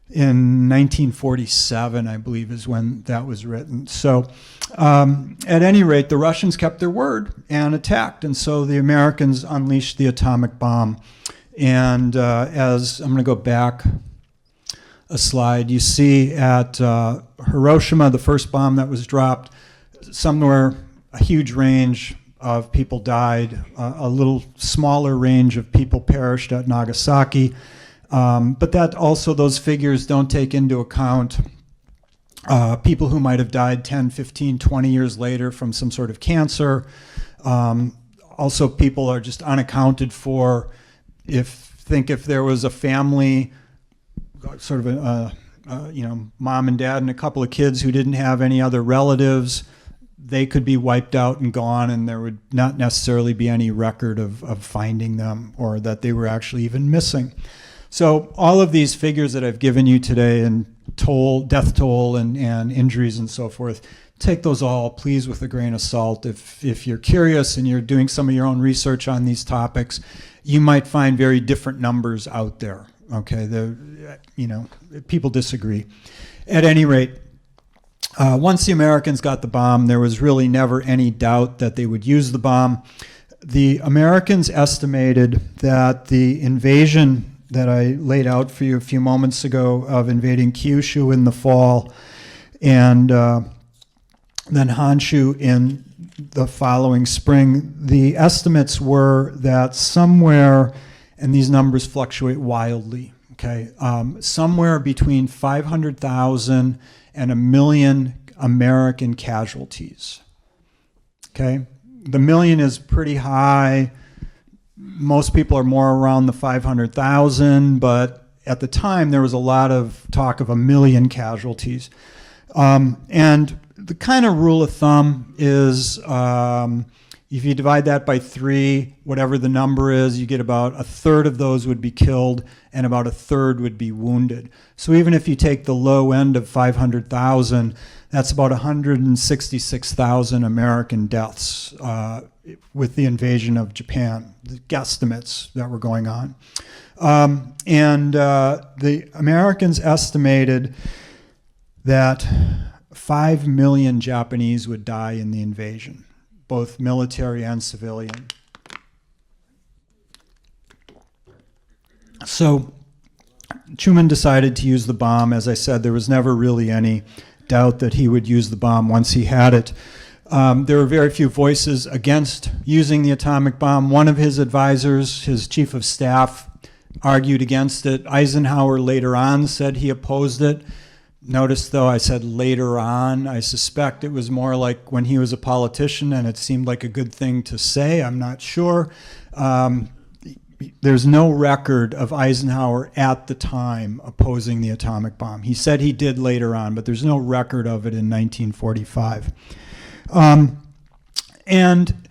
in 1947, I believe, is when that was written. So at any rate, the Russians kept their word and attacked, and so the Americans unleashed the atomic bomb. And as I'm going to go back a slide, you see at Hiroshima, the first bomb that was dropped, somewhere a huge range of people died, a little smaller range of people perished at Nagasaki. But that also, those figures don't take into account people who might have died 10, 15, 20 years later from some sort of cancer. Also, people are just unaccounted for. If there was a family, sort of mom and dad and a couple of kids who didn't have any other relatives, they could be wiped out and gone, and there would not necessarily be any record of finding them or that they were actually even missing. So all of these figures that I've given you today, and death toll and injuries and so forth, take those all, please, with a grain of salt. If you're curious and you're doing some of your own research on these topics, you might find very different numbers out there. Okay, people disagree. At any rate, once the Americans got the bomb, there was really never any doubt that they would use the bomb. The Americans estimated that the invasion that I laid out for you a few moments ago of invading Kyushu in the fall and then Honshu in the following spring, the estimates were that somewhere, and these numbers fluctuate wildly, okay, somewhere between 500,000 and 1 million American casualties. Okay, the million is pretty high. Most people are more around the 500,000, but at the time there was a lot of talk of 1 million casualties. And the kind of rule of thumb is if you divide that by 3, whatever the number is, you get about a third of those would be killed and about a third would be wounded. So even if you take the low end of 500,000, that's about 166,000 American deaths with the invasion of Japan, the guesstimates that were going on. And the Americans estimated that 5 million Japanese would die in the invasion, both military and civilian. So Truman decided to use the bomb. As I said, there was never really any doubt that he would use the bomb once he had it. There were very few voices against using the atomic bomb. One of his advisors, his chief of staff, argued against it. Eisenhower later on said he opposed it. Notice, though, I said later on. I suspect it was more like when he was a politician and it seemed like a good thing to say. I'm not sure. There's no record of Eisenhower at the time opposing the atomic bomb. He said he did later on, but there's no record of it in 1945. And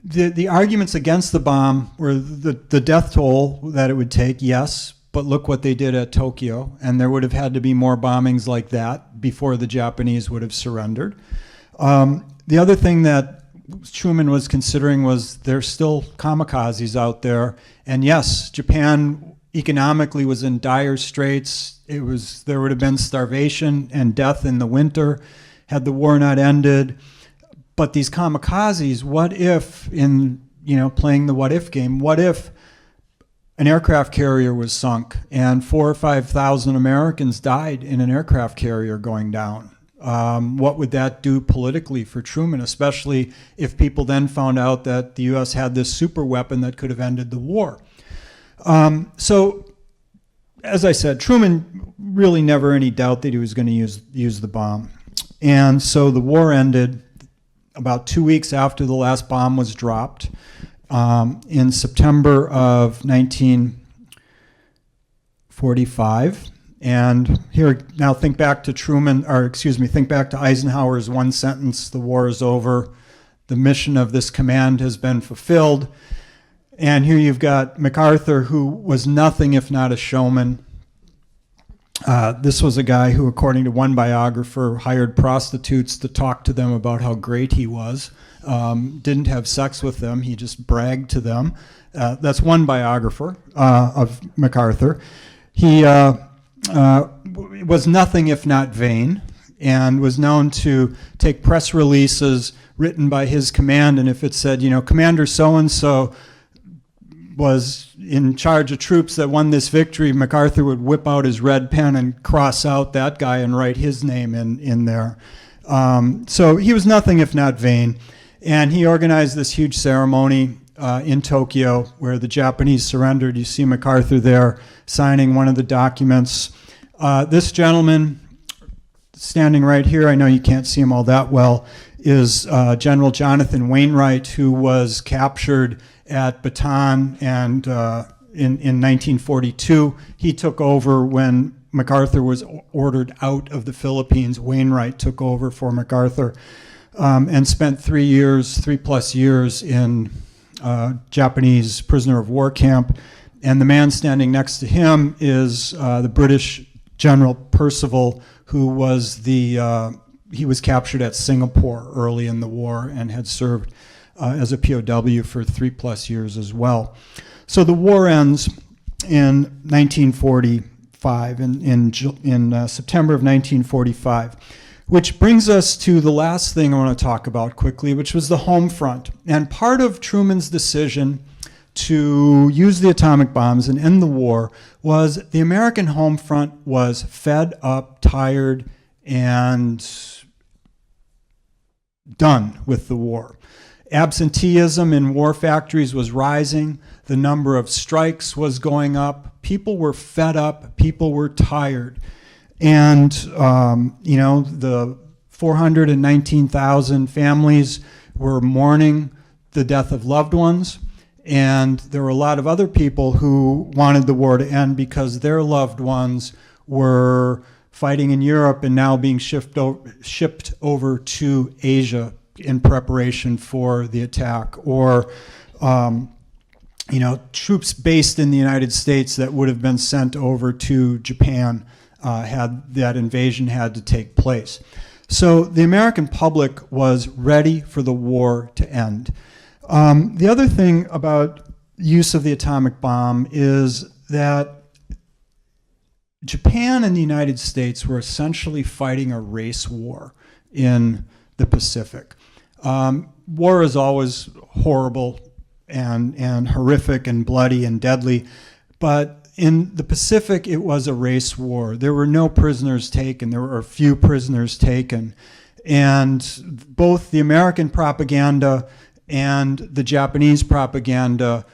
the arguments against the bomb were the death toll that it would take, yes, but look what they did at Tokyo, and there would have had to be more bombings like that before the Japanese would have surrendered. The other thing that Truman was considering was there's still kamikazes out there, and yes, Japan economically was in dire straits. There would have been starvation and death in the winter had the war not ended. But these kamikazes, what if, playing the what if game, what if an aircraft carrier was sunk and 4,000 or 5,000 Americans died in an aircraft carrier going down? What would that do politically for Truman, especially if people then found out that the U.S. had this super weapon that could have ended the war? So, as I said, Truman really never any doubt that he was going to use the bomb. And so the war ended about 2 weeks after the last bomb was dropped in September of 1945. And here, now think back to think back to Eisenhower's one sentence: the war is over, the mission of this command has been fulfilled. And here you've got MacArthur, who was nothing if not a showman. This was a guy who, according to one biographer, hired prostitutes to talk to them about how great he was. didn't have sex with them. He just bragged to them. That's one biographer of MacArthur. He was nothing if not vain, and was known to take press releases written by his command, and if it said, Commander so-and-so was in charge of troops that won this victory, MacArthur would whip out his red pen and cross out that guy and write his name in there. So he was nothing if not vain, and he organized this huge ceremony in Tokyo where the Japanese surrendered. You see MacArthur there signing one of the documents. This gentleman standing right here, I know you can't see him all that well, is General Jonathan Wainwright, who was captured at Bataan and in 1942. He took over when MacArthur was ordered out of the Philippines. Wainwright took over for MacArthur and spent 3+ years in Japanese prisoner of war camp. And the man standing next to him is the British General Percival, who was he was captured at Singapore early in the war and had served as a POW for 3+ years as well. So the war ends in 1945, in September of 1945, which brings us to the last thing I want to talk about quickly, which was the home front. And part of Truman's decision to use the atomic bombs and end the war was the American home front was fed up, tired, and done with the war. Absenteeism in war factories was rising. The number of strikes was going up. People were fed up. People were tired. And, the 419,000 families were mourning the death of loved ones. And there were a lot of other people who wanted the war to end because their loved ones were fighting in Europe and now being shipped over to Asia in preparation for the attack, or troops based in the United States that would have been sent over to Japan had that invasion had to take place. So the American public was ready for the war to end. The other thing about use of the atomic bomb is that Japan and the United States were essentially fighting a race war in the Pacific. War is always horrible and horrific and bloody and deadly, but in the Pacific it was a race war. There were no prisoners taken. There were a few prisoners taken. And both the American propaganda and the Japanese propaganda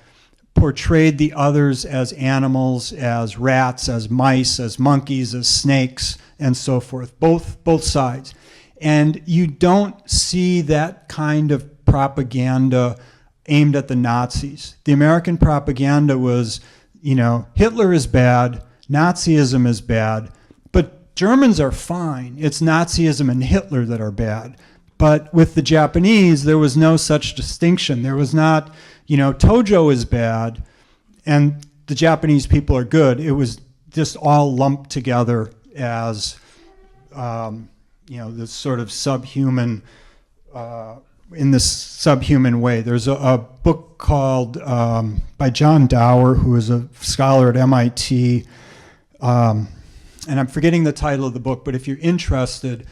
portrayed the others as animals, as rats, as mice, as monkeys, as snakes, and so forth, both sides. And you don't see that kind of propaganda aimed at the Nazis. The American propaganda was, Hitler is bad, Nazism is bad, but Germans are fine. It's Nazism and Hitler that are bad. But with the Japanese, there was no such distinction. There was not, Tojo is bad and the Japanese people are good. It was just all lumped together as, this sort of subhuman, in this subhuman way. There's a book called, by John Dower, who is a scholar at MIT, and I'm forgetting the title of the book, but if you're interested,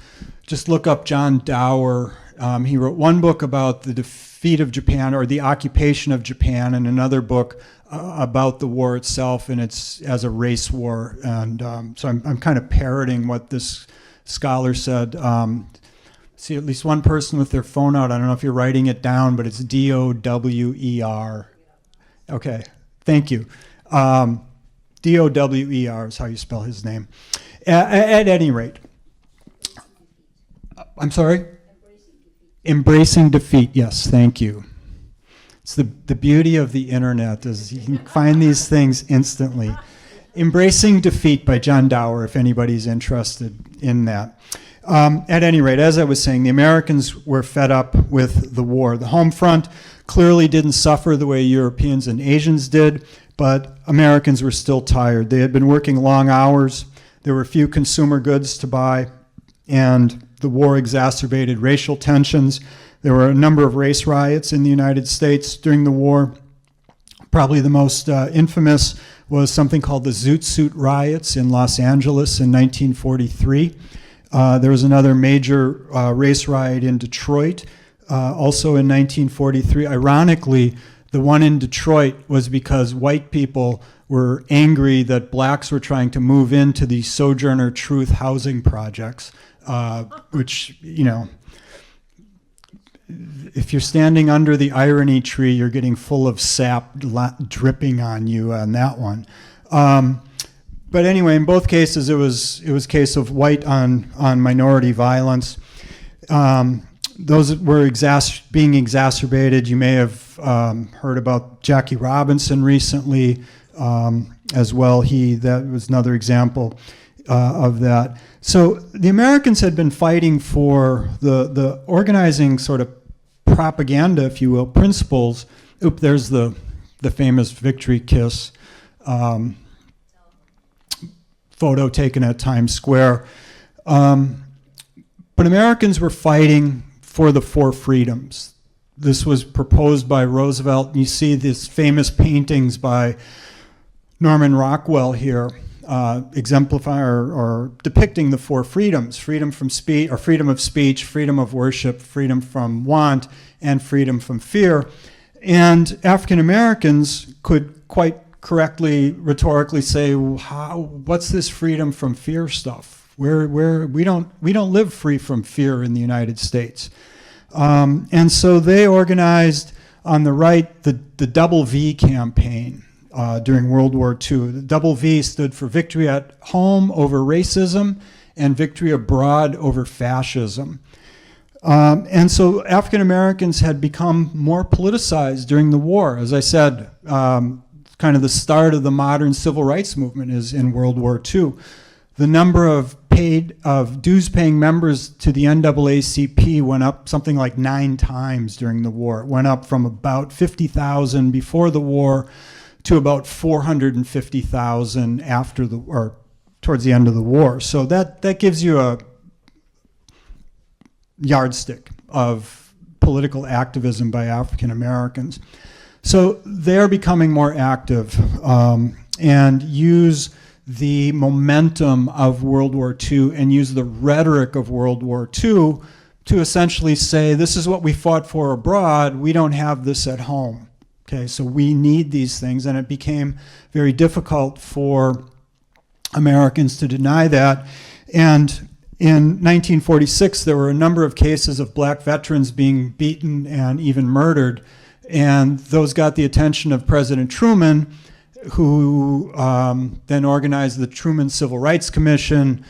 just look up John Dower. He wrote one book about the defeat of Japan or the occupation of Japan, and another book about the war itself and it's as a race war. And so I'm kind of parroting what this scholar said. See at least one person with their phone out. I don't know if you're writing it down, but it's Dower. Okay, thank you. Dower is how you spell his name. At any rate, I'm sorry? Embracing defeat, yes, thank you. It's the beauty of the internet is you can find these things instantly. Embracing Defeat by John Dower, if anybody's interested in that. At any rate, as I was saying, the Americans were fed up with the war. The home front clearly didn't suffer the way Europeans and Asians did, but Americans were still tired. They had been working long hours. There were few consumer goods to buy, and the war exacerbated racial tensions. There were a number of race riots in the United States during the war. Probably the most infamous was something called the Zoot Suit riots in Los Angeles in 1943. There was another major race riot in Detroit, also in 1943. Ironically, the one in Detroit was because white people were angry that blacks were trying to move into the Sojourner Truth housing projects, which, you know, if you're standing under the irony tree, you're getting full of sap dripping on you on that one. But anyway, in both cases, it was a case of white on minority violence. Those were being exacerbated. You may have heard about Jackie Robinson recently as well. That was another example of that. So the Americans had been fighting for the organizing sort of propaganda, if you will, principles. There's the famous victory kiss photo taken at Times Square. But Americans were fighting for the four freedoms. This was proposed by Roosevelt. You see these famous paintings by Norman Rockwell here, exemplify or depicting the four freedoms: freedom from speech, or freedom of speech, freedom of worship, freedom from want, and freedom from fear. And African Americans could quite correctly, rhetorically say, what's this freedom from fear stuff? We don't live free from fear in the United States. And so they organized on the right the Double V campaign during World War II. The Double V stood for victory at home over racism and victory abroad over fascism. And so African Americans had become more politicized during the war. As I said, kind of the start of the modern civil rights movement is in World War II. The number of dues-paying members to the NAACP went up something like 9 times during the war. It went up from about 50,000 before the war to about 450,000 towards the end of the war. So that gives you a yardstick of political activism by African Americans. So they're becoming more active and use the momentum of World War II and use the rhetoric of World War II to essentially say, this is what we fought for abroad, we don't have this at home. Okay, so we need these things, and it became very difficult for Americans to deny that. And in 1946, there were a number of cases of black veterans being beaten and even murdered, and those got the attention of President Truman, who then organized the Truman Civil Rights Commission.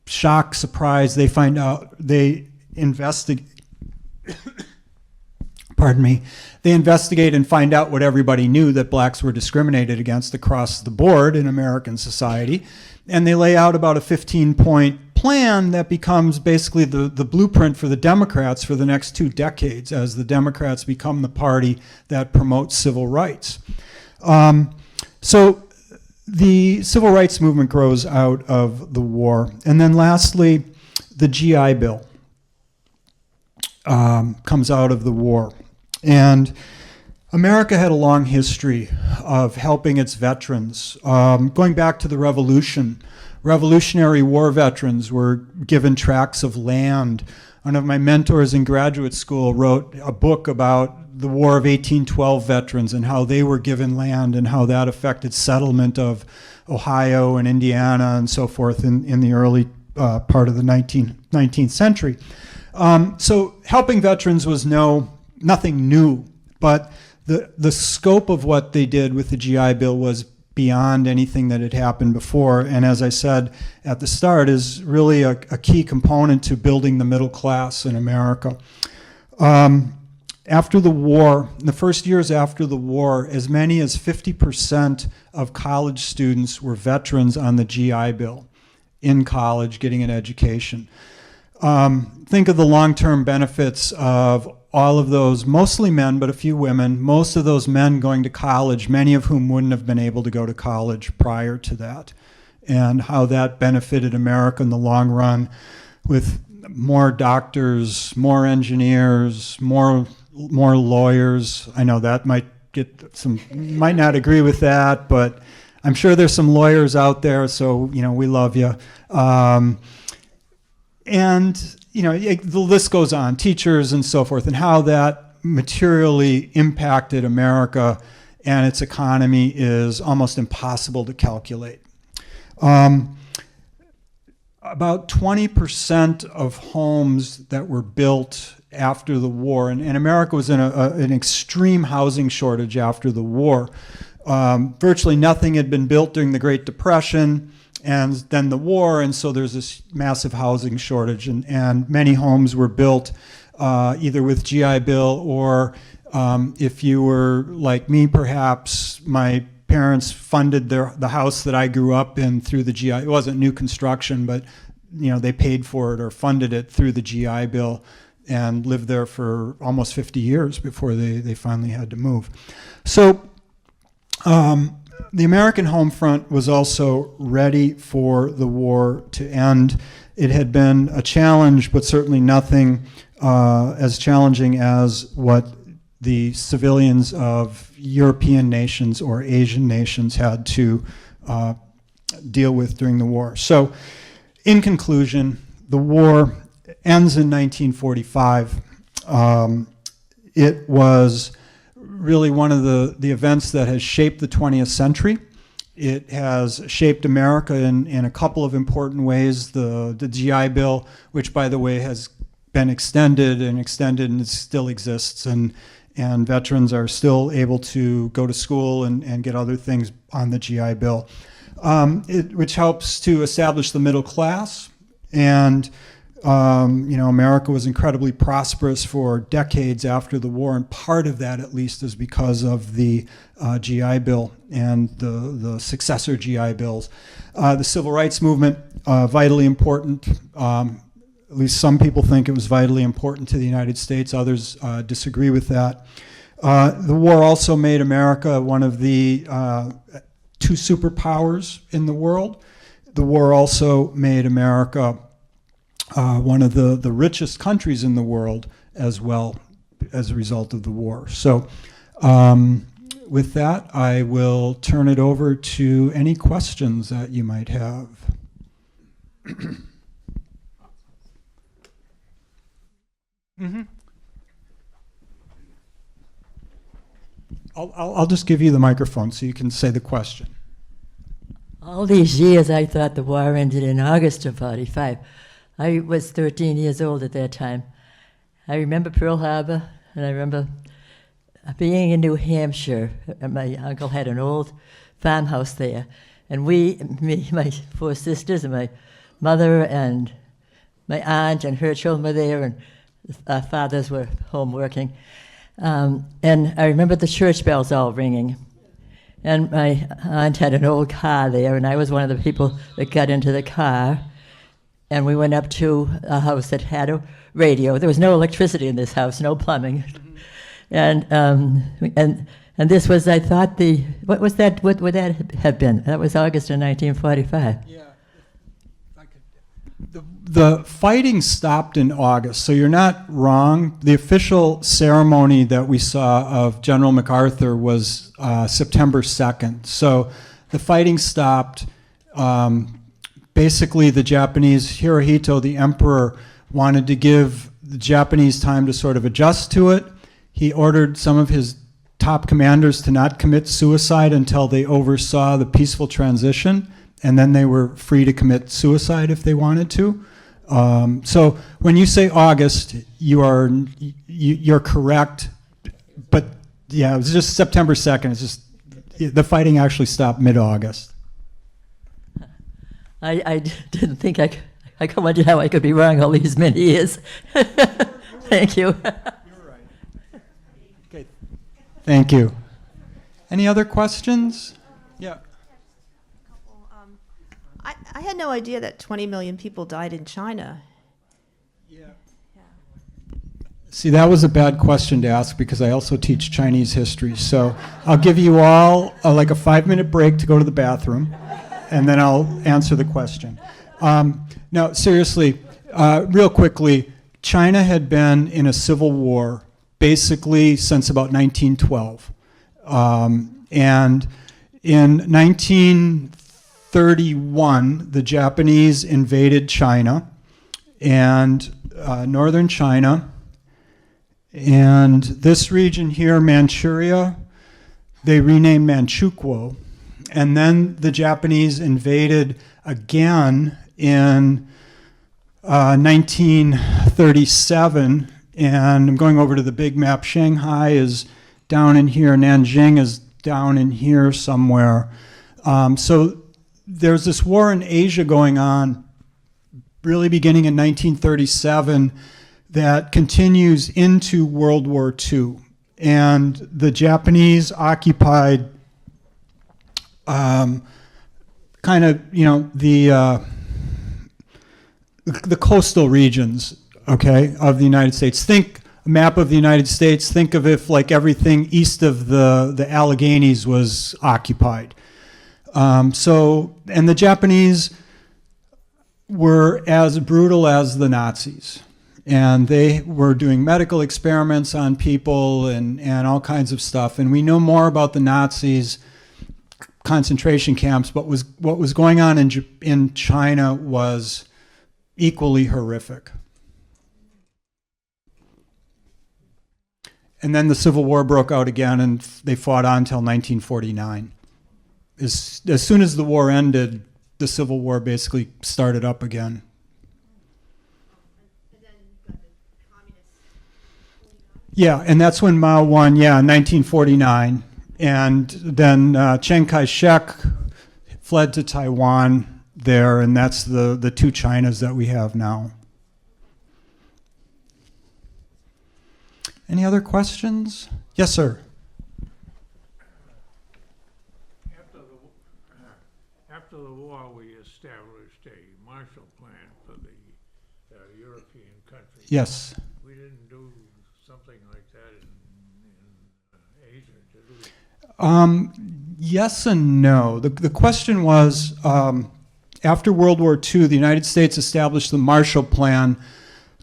Shock, surprise, they investigate and find out what everybody knew, that blacks were discriminated against across the board in American society. And they lay out about a 15-point plan that becomes basically the blueprint for the Democrats for the next 2 decades, as the Democrats become the party that promotes civil rights. So the civil rights movement grows out of the war. And then lastly, the GI Bill comes out of the war. And America had a long history of helping its veterans. Going back to the Revolution, Revolutionary War veterans were given tracts of land. One of my mentors in graduate school wrote a book about the War of 1812 veterans and how they were given land and how that affected settlement of Ohio and Indiana and so forth in the early part of the 19th century. So helping veterans was nothing new, but the scope of what they did with the GI Bill was beyond anything that had happened before, and as I said at the start, is really a key component to building the middle class in America. After the war, in the first years after the war, as many as 50% of college students were veterans on the GI Bill in college getting an education. Think of the long-term benefits of all of those, mostly men, but a few women, most of those men going to college, many of whom wouldn't have been able to go to college prior to that, and how that benefited America in the long run, with more doctors, more engineers, more lawyers. I know that might might not agree with that, but I'm sure there's some lawyers out there, so we love you. And the list goes on, teachers and so forth, and how that materially impacted America and its economy is almost impossible to calculate. About 20% of homes that were built after the war, and America was in an extreme housing shortage after the war. Virtually nothing had been built during the Great Depression and then the war, and so there's this massive housing shortage, and many homes were built either with GI Bill or if you were like me, perhaps, my parents funded the house that I grew up in through the GI. It wasn't new construction, but they paid for it or funded it through the GI Bill and lived there for almost 50 years before they finally had to move. So the American home front was also ready for the war to end. It had been a challenge, but certainly nothing as challenging as what the civilians of European nations or Asian nations had to deal with during the war. So, in conclusion, the war ends in 1945. It was really one of the events that has shaped the 20th century. It has shaped America in a couple of important ways. The GI Bill, which, by the way, has been extended and it still exists, and veterans are still able to go to school and get other things on the GI Bill, which helps to establish the middle class. And America was incredibly prosperous for decades after the war, and part of that, at least, is because of the GI Bill and the successor GI Bills. The Civil Rights Movement, vitally important. At least some people think it was vitally important to the United States. Others disagree with that. The war also made America one of the two superpowers in the world. The war also made America one of the richest countries in the world as well as a result of the war. So with that, I will turn it over to any questions that you might have. Mm-hmm. I'll just give you the microphone so you can say the question. All these years I thought the war ended in August of 45. I was 13 years old at that time. I remember Pearl Harbor, and I remember being in New Hampshire. My uncle had an old farmhouse there, and my four sisters, and my mother, and my aunt, and her children were there, and our fathers were home working. And I remember the church bells all ringing. And my aunt had an old car there, and I was one of the people that got into the car. And we went up to a house that had a radio. There was no electricity in this house, no plumbing. Mm-hmm. And this was, I thought, what was that? What would that have been? That was August of 1945. Yeah. The fighting stopped in August, so you're not wrong. The official ceremony that we saw of General MacArthur was September 2nd. So the fighting stopped. Basically, the Japanese, Hirohito, the emperor, wanted to give the Japanese time to sort of adjust to it. He ordered some of his top commanders to not commit suicide until they oversaw the peaceful transition, and then they were free to commit suicide if they wanted to. So when you say August, you're correct, but yeah, it was just September 2nd. It's just the fighting actually stopped mid-August. I didn't think I wondered how I could be wrong all these many years. Thank you. You're right. Okay. Thank you. Any other questions? Yeah. I had no idea that 20 million people died in China. Yeah. See, that was a bad question to ask because I also teach Chinese history. So I'll give you all like a 5-minute break to go to the bathroom, and then I'll answer the question. No, seriously, Real quickly, China had been in a civil war basically since about 1912. And in 1931, the Japanese invaded China and northern China. And this region here, Manchuria, they renamed Manchukuo. And then the Japanese invaded again in 1937, and I'm going over to the big map. Shanghai is down in here, Nanjing is down in here somewhere. So there's this war in Asia going on, really beginning in 1937, that continues into World War II. And the Japanese occupied kind of, the coastal regions, okay, of the United States. Think a map of the United States. Think of if like everything east of the Alleghenies was occupied. And the Japanese were as brutal as the Nazis. And they were doing medical experiments on people and all kinds of stuff. And we know more about the Nazis concentration camps, but what was going on in China was equally horrific. And then the Civil War broke out again, and they fought on until 1949. As soon as the war ended, the Civil War basically started up again. And then you got the communists. Yeah, and that's when Mao won, 1949. And then Chiang Kai-shek fled to Taiwan there, and that's the two Chinas that we have now. Any other questions? Yes, sir. After the war, we established a Marshall Plan for the European countries. Yes. We didn't do something like that in Asia, did we? Yes and no. The question was, after World War II, the United States established the Marshall Plan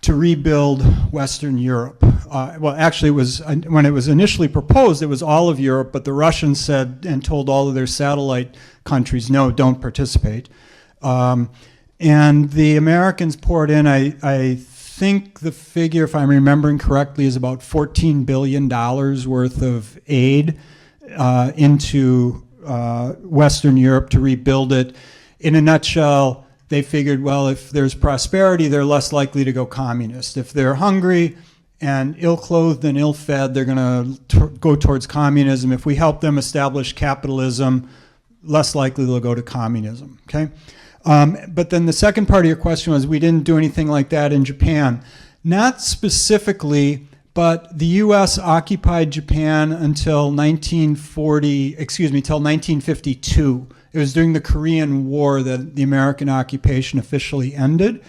to rebuild Western Europe. Well, actually, it was when it was initially proposed, it was all of Europe, but the Russians said and told all of their satellite countries, no, don't participate. And the Americans poured in, I think the figure, if I'm remembering correctly, is about $14 billion worth of aid into Western Europe to rebuild it. In a nutshell, they figured, well, if there's prosperity, they're less likely to go communist. If they're hungry and ill-clothed and ill-fed, they're going to go towards communism. If we help them establish capitalism, less likely they'll go to communism, okay? But then the second part of your question was, we didn't do anything like that in Japan. Not specifically, but the U.S. occupied Japan until 1952. It was during the Korean War that the American occupation officially ended.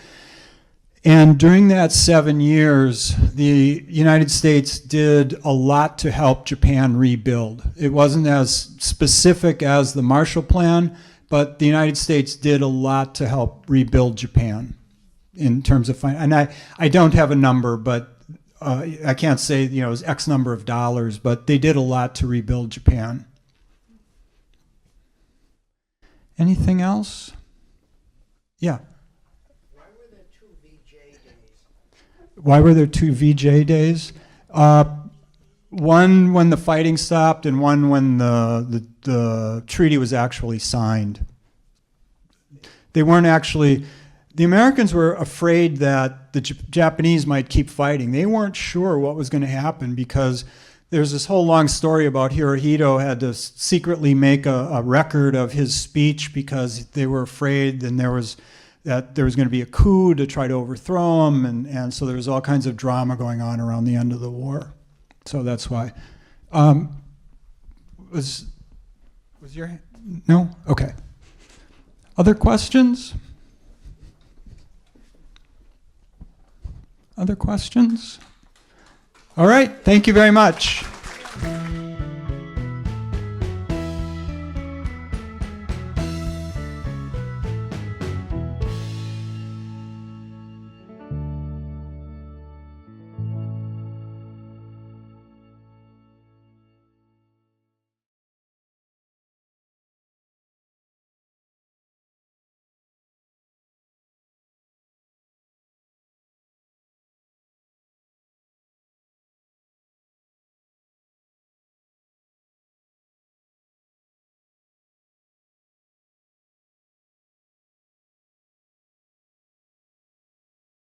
And during that 7 years, the United States did a lot to help Japan rebuild. It wasn't as specific as the Marshall Plan, but the United States did a lot to help rebuild Japan in terms of and I don't have a number, but I can't say it was X number of dollars, but they did a lot to rebuild Japan. Anything else? Yeah. Why were there two VJ days? Why were there two VJ days? One when the fighting stopped, and one when the treaty was actually signed. They weren't actually. The Americans were afraid that the Japanese might keep fighting. They weren't sure what was going to happen because there's this whole long story about Hirohito had to secretly make a record of his speech because they were afraid and there was going to be a coup to try to overthrow him, and so there was all kinds of drama going on around the end of the war. So that's why. Was your no? Okay. Other questions? Other questions? All right. Thank you very much.